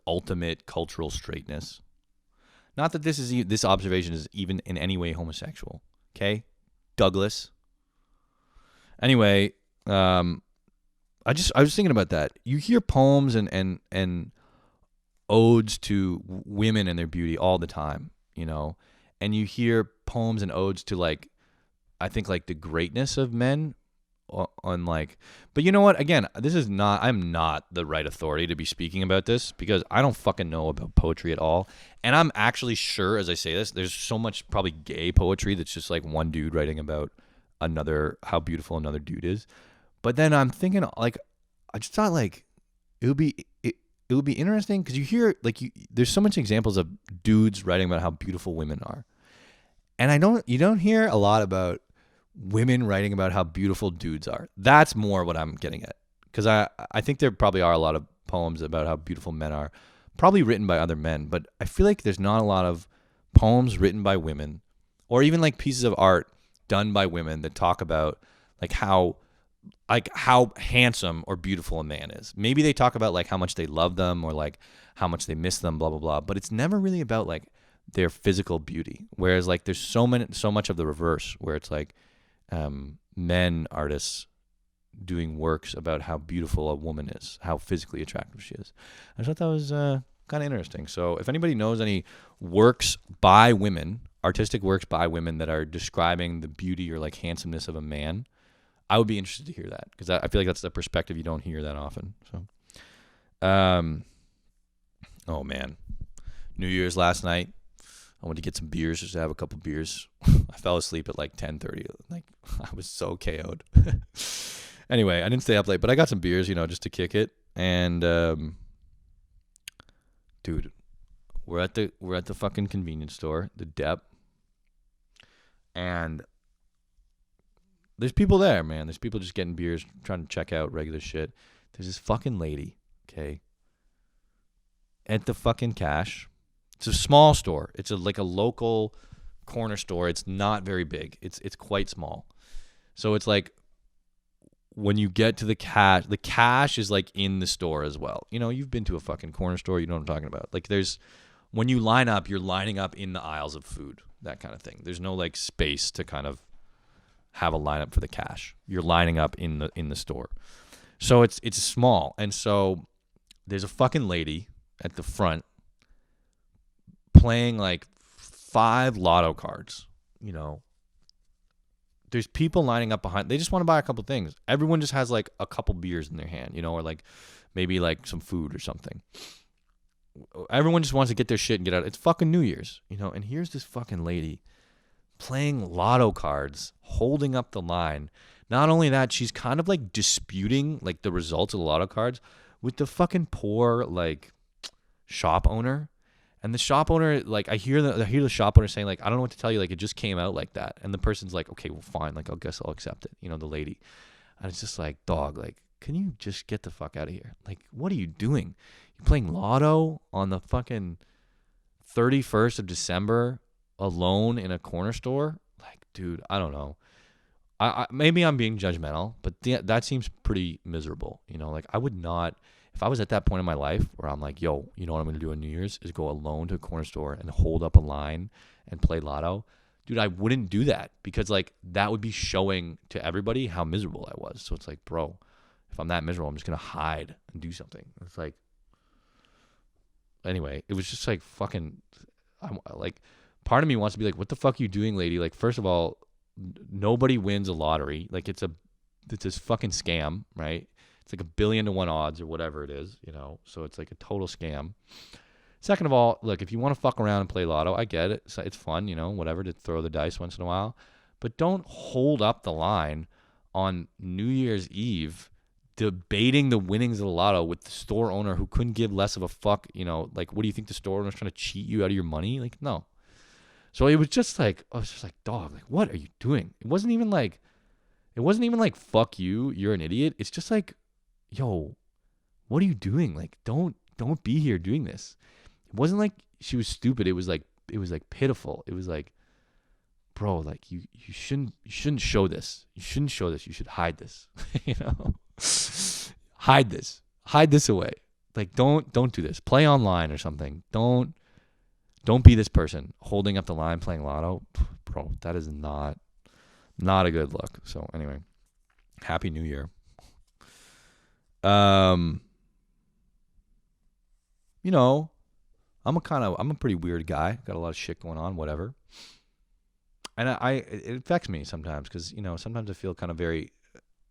ultimate cultural straightness. Not that this observation is even in any way homosexual. Okay? Douglas. Anyway, I was thinking about that. You hear poems and odes to women and their beauty all the time, and you hear poems and odes to I think the greatness of men but you know what? Again, I'm not the right authority to be speaking about this because I don't fucking know about poetry at all. And I'm actually sure, as I say this, there's so much probably gay poetry that's just one dude writing about how beautiful another dude is. But then I'm thinking I just thought it would be interesting because you hear there's so much examples of dudes writing about how beautiful women are. And you don't hear a lot about women writing about how beautiful dudes are. That's more what I'm getting at. Because I think there probably are a lot of poems about how beautiful men are, probably written by other men, but I feel like there's not a lot of poems written by women or even pieces of art done by women that talk about how handsome or beautiful a man is. Maybe they talk about how much they love them or how much they miss them, blah, blah, blah, but it's never really about their physical beauty. Whereas there's so much of the reverse where it's men artists doing works about how beautiful a woman is, how physically attractive she is. I thought that was kind of interesting. So if anybody knows any works by women, artistic works by women that are describing the beauty or handsomeness of a man, I would be interested to hear that because I feel like that's the perspective you don't hear that often. So, oh man, New Year's last night. I went to get some beers, just to have a couple beers. I fell asleep at 10:30. I was so KO'd. Anyway, I didn't stay up late, but I got some beers, just to kick it. And dude, we're at the fucking convenience store, the Dep, and there's people there, man. There's people just getting beers, trying to check out regular shit. There's this fucking lady, okay, at the fucking cash. It's a small store. It's a local corner store. It's not very big. It's quite small. So it's like when you get to the cash is like in the store as well. You know, you've been to a fucking corner store. You know what I'm talking about. Like when you line up, you're lining up in the aisles of food, that kind of thing. There's no like space to kind of have a lineup for the cash. You're lining up in the store. So it's small. And so there's a fucking lady at the front playing like 5 lotto cards, you know. There's people lining up behind. They just want to buy a couple things. Everyone just has like a couple beers in their hand, you know, or like maybe like some food or something. Everyone just wants to get their shit and get out. It's fucking New Year's, you know, and here's this fucking lady playing lotto cards, holding up the line. Not only that, she's kind of like disputing like the results of the lotto cards with the fucking poor like shop owner. And the shop owner, like, I hear the shop owner saying, like, I don't know what to tell you. Like, it just came out like that. And the person's like, okay, well, fine. Like, I guess I'll accept it. You know, the lady. And it's just like, dog, like, can you just get the fuck out of here? Like, what are you doing? You're playing lotto on the fucking 31st of December alone in a corner store? Like, dude, I don't know. I maybe I'm being judgmental, but that seems pretty miserable. You know, like, I would not... If I was at that point in my life where I'm like, yo, you know what I'm going to do on New Year's is go alone to a corner store and hold up a line and play lotto. Dude, I wouldn't do that because, like, that would be showing to everybody how miserable I was. So it's like, bro, if I'm that miserable, I'm just going to hide and do something. It's like, anyway, it was just like fucking, I'm like, part of me wants to be like, what the fuck are you doing, lady? Like, first of all, nobody wins a lottery. Like, it's this fucking scam, right? It's like 1 billion to 1 odds or whatever it is, you know. So it's like a total scam. Second of all, look, if you want to fuck around and play lotto, I get it. It's fun, you know, whatever, to throw the dice once in a while. But don't hold up the line on New Year's Eve debating the winnings of the lotto with the store owner who couldn't give less of a fuck, you know. Like, what do you think the store owner's trying to cheat you out of your money? Like, no. So it was just like, I was just like, dog, like, what are you doing? It wasn't even like, fuck you, you're an idiot. It's just like, yo, what are you doing? Like, don't be here doing this. It wasn't like she was stupid. It was like pitiful. It was like, bro, like you shouldn't show this. You shouldn't show this. You should hide this. You know, hide this away. Like, don't do this. Play online or something. Don't be this person holding up the line playing lotto, bro. That is not a good look. So anyway, Happy New Year. You know, I'm a pretty weird guy. Got a lot of shit going on, whatever. And it affects me sometimes because, you know, sometimes I feel kind of very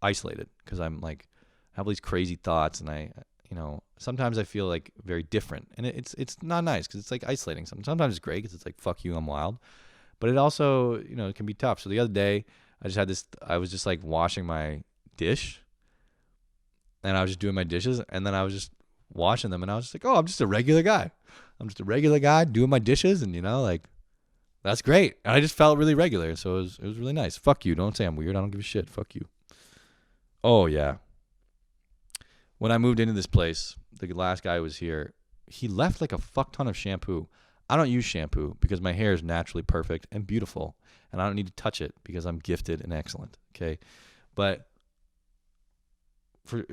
isolated because I'm like, I have all these crazy thoughts and you know, sometimes I feel like very different and it's not nice because it's like isolating. Sometimes it's great because it's like, fuck you, I'm wild. But it also, you know, it can be tough. So the other day I was just like washing my dish. And I was just doing my dishes, and then I was just washing them, and I was just like, oh, I'm just a regular guy. I'm just a regular guy doing my dishes, and, you know, like, that's great. And I just felt really regular, so it was really nice. Fuck you. Don't say I'm weird. I don't give a shit. Fuck you. Oh, yeah. When I moved into this place, the last guy who was here, he left like a fuck ton of shampoo. I don't use shampoo because my hair is naturally perfect and beautiful, and I don't need to touch it because I'm gifted and excellent, okay? But...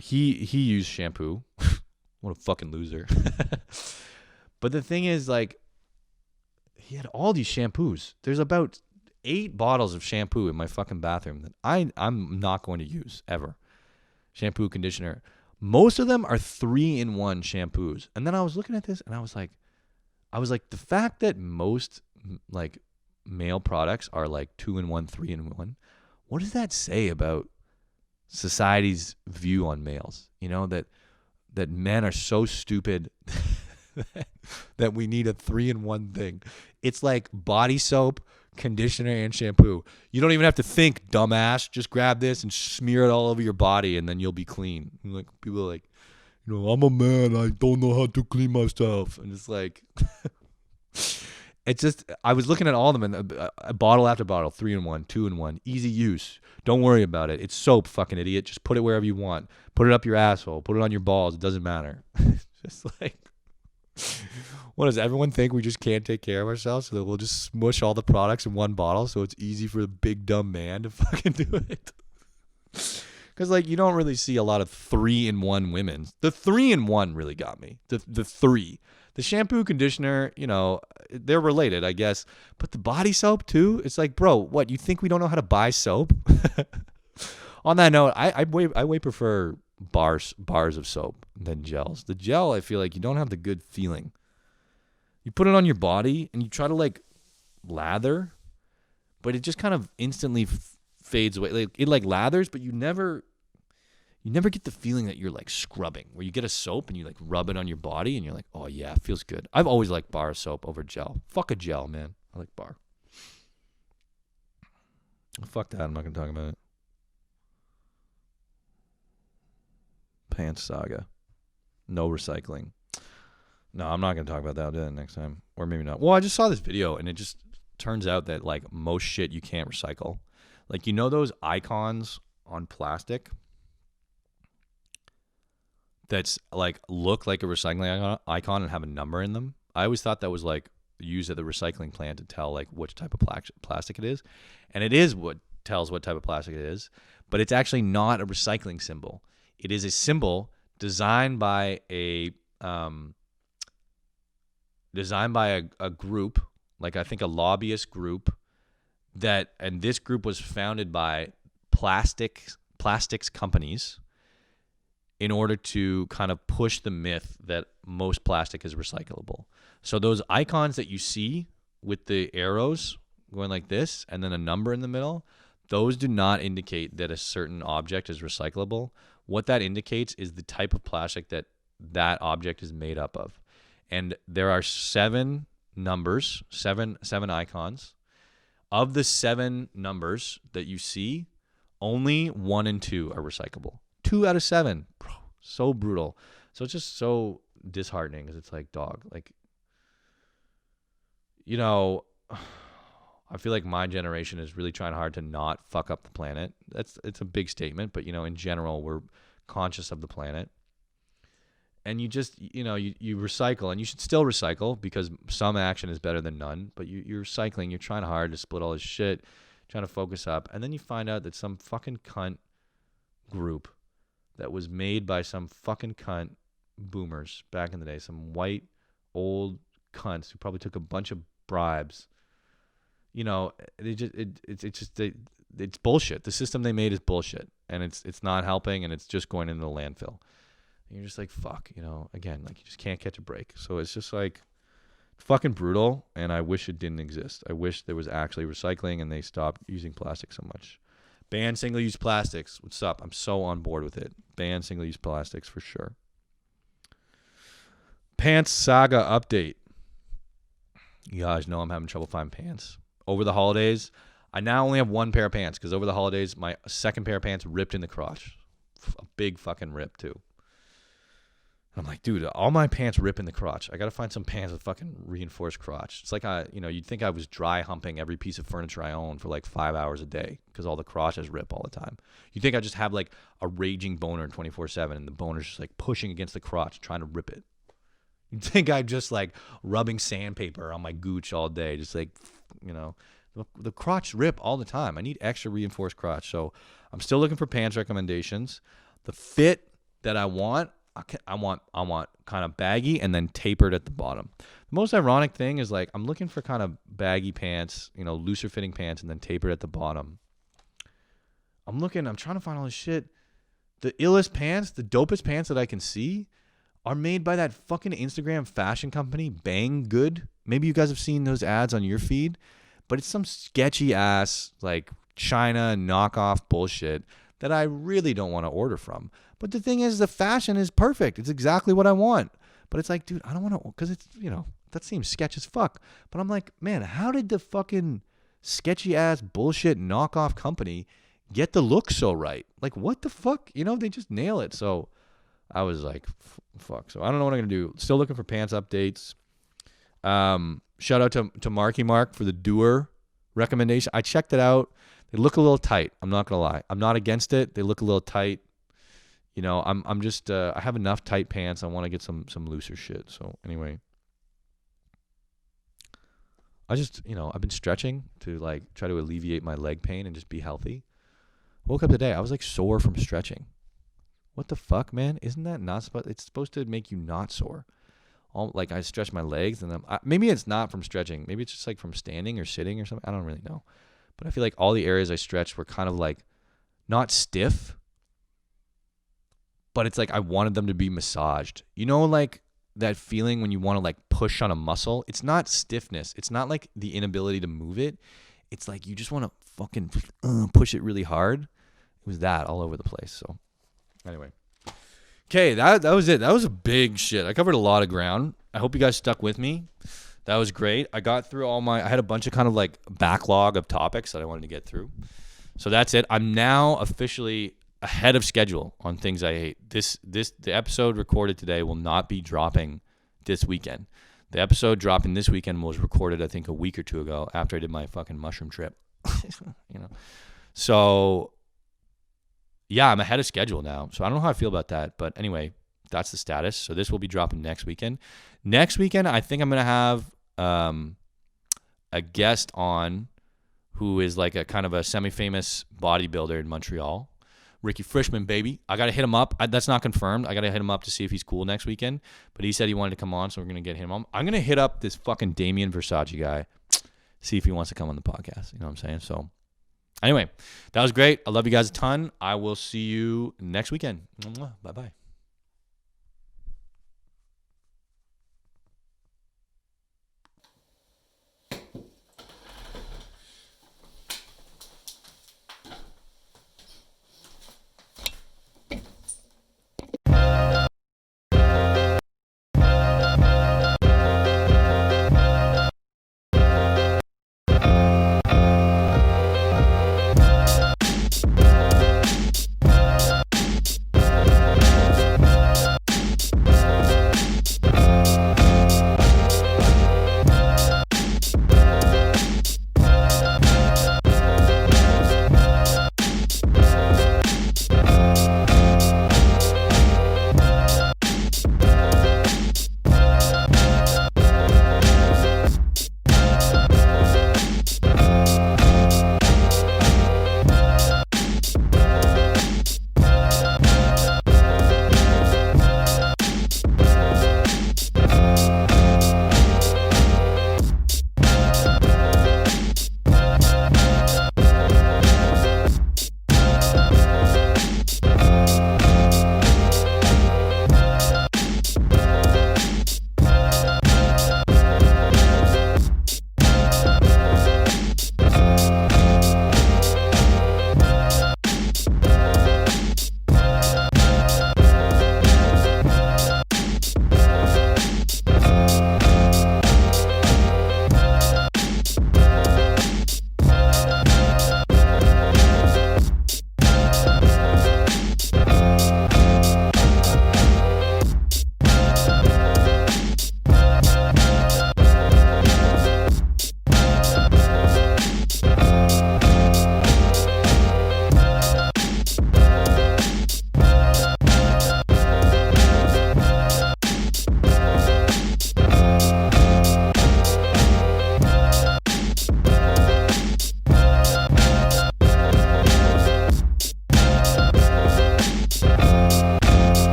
he used shampoo. What a fucking loser. But the thing is, like, he had all these shampoos. There's about 8 bottles of shampoo in my fucking bathroom that I'm not going to use ever. Shampoo, conditioner. Most of them are 3-in-1 shampoos. And then I was looking at this and I was like, the fact that most like male products are like 2-in-1, 3-in-1, what does that say about society's view on males? You know, that men are so stupid that we need a 3-in-1 thing. It's like body soap, conditioner, and shampoo. You don't even have to think, dumbass. Just grab this and smear it all over your body, and then you'll be clean. And like, people are like, you know, I'm a man. I don't know how to clean myself. And it's like, it's just, I was looking at all of them, and a bottle after bottle, 3-in-1, 2-in-1, easy use. Don't worry about it. It's soap, fucking idiot. Just put it wherever you want. Put it up your asshole. Put it on your balls. It doesn't matter. Just like, What does everyone think? We just can't take care of ourselves, so that we'll just smush all the products in one bottle, so it's easy for the big dumb man to fucking do it. Because like you don't really see a lot of 3-in-1 women. The 3-in-1 really got me. The three, the shampoo, conditioner, you know, they're related, I guess. But the body soap too. It's like, bro, what? You think we don't know how to buy soap? On that note, I way prefer bars of soap than gels. The gel, I feel like you don't have the good feeling. You put it on your body and you try to like lather, but it just kind of instantly fades away. Like it like lathers, but you never get the feeling that you're like scrubbing, where you get a soap and you like rub it on your body and you're like, oh yeah, it feels good. I've always liked bar soap over gel. Fuck a gel, man. I like bar. Fuck that. I'm not gonna talk about it. Pants saga. No recycling. No, I'm not going to talk about that. I'll do that next time. Or maybe not. Well, I just saw this video, and it just turns out that, like, most shit you can't recycle. Like, you know those icons on plastic that's, like, look like a recycling icon and have a number in them? I always thought that was, like, used at the recycling plant to tell, like, which type of plastic it is. And it is what tells what type of plastic it is. But it's actually not a recycling symbol. It is a symbol designed by a group, like I think a lobbyist group and this group was founded by plastics companies in order to kind of push the myth that most plastic is recyclable. So those icons that you see with the arrows going like this and then a number in the middle, those do not indicate that a certain object is recyclable. What that indicates is the type of plastic that object is made up of. And there are 7 numbers, seven icons. Of the 7 numbers that you see, only 1 and 2 are recyclable. 2 out of 7. Bro, so brutal. So it's just so disheartening because it's like, dog, like, you know, I feel like my generation is really trying hard to not fuck up the planet. It's a big statement, but, you know, in general, we're conscious of the planet. And you just, you know, you recycle, and you should still recycle because some action is better than none. But you're recycling, you're trying hard to split all this shit, trying to focus up. And then you find out that some fucking cunt group that was made by some fucking cunt boomers back in the day, some white old cunts who probably took a bunch of bribes. You know, it's bullshit. The system they made is bullshit, and it's not helping, and it's just going into the landfill. And you're just like, fuck, you know, again, like you just can't catch a break. So it's just like fucking brutal, and I wish it didn't exist. I wish there was actually recycling and they stopped using plastic so much. Ban single-use plastics. What's up? I'm so on board with it. Ban single-use plastics for sure. Pants saga update. You guys know I'm having trouble finding pants. Over the holidays, I now only have 1 pair of pants because over the holidays, my second pair of pants ripped in the crotch. A big fucking rip, too. I'm like, dude, all my pants rip in the crotch. I got to find some pants with fucking reinforced crotch. It's like, you'd think I was dry humping every piece of furniture I own for like 5 hours a day because all the crotches rip all the time. You'd think I just have like a raging boner 24/7 and the boner's just like pushing against the crotch, trying to rip it. You'd think I'm just like rubbing sandpaper on my gooch all day. Just like, you know, the crotch rip all the time. I need extra reinforced crotch. So I'm still looking for pants recommendations. The fit that I want kind of baggy and then tapered at the bottom. The most ironic thing is like I'm looking for kind of baggy pants, you know, looser fitting pants and then tapered at the bottom. I'm trying to find all this shit. The illest pants, the dopest pants that I can see are made by that fucking Instagram fashion company, Bang Good. Maybe you guys have seen those ads on your feed, but it's some sketchy ass like China knockoff bullshit that I really don't want to order from. But the thing is, the fashion is perfect. It's exactly what I want. But it's like, dude, I don't want to, because it's, you know, that seems sketch as fuck. But I'm like, man, how did the fucking sketchy ass bullshit knockoff company get the look so right? Like, what the fuck? You know, they just nail it. So I was like, fuck. So I don't know what I'm going to do. Still looking for pants updates. Shout out to Marky Mark for the Doer recommendation. I checked it out. They look a little tight. I'm not going to lie. I'm not against it. They look a little tight. You know, I'm just, I have enough tight pants. I want to get some looser shit. So anyway, I've been stretching to like try to alleviate my leg pain and just be healthy. Woke up today, I was like sore from stretching. What the fuck, man? Isn't that not supposed? It's supposed to make you not sore. Like I stretch my legs, and maybe it's not from stretching. Maybe it's just like from standing or sitting or something. I don't really know. But I feel like all the areas I stretched were kind of like not stiff, but it's like I wanted them to be massaged. You know, like that feeling when you want to like push on a muscle. It's not stiffness. It's not like the inability to move it. It's like you just want to fucking push it really hard. It was that all over the place. So anyway. Okay, that was it. That was a big shit. I covered a lot of ground. I hope you guys stuck with me. That was great. I got through I had a bunch of kind of like backlog of topics that I wanted to get through. So that's it. I'm now officially ahead of schedule on things I hate. The episode recorded today will not be dropping this weekend. The episode dropping this weekend was recorded, I think, a week or two ago after I did my fucking mushroom trip. So yeah, I'm ahead of schedule now. So I don't know how I feel about that. But anyway, that's the status. So this will be dropping next weekend. Next weekend, I think I'm going to have a guest on who is like a kind of a semi-famous bodybuilder in Montreal. Ricky Frischman, baby. I got to hit him up. That's not confirmed. I got to hit him up to see if he's cool next weekend. But he said he wanted to come on, so we're going to get him on. I'm going to hit up this fucking Damien Versace guy, see if he wants to come on the podcast. You know what I'm saying? So anyway, that was great. I love you guys a ton. I will see you next weekend. Bye-bye.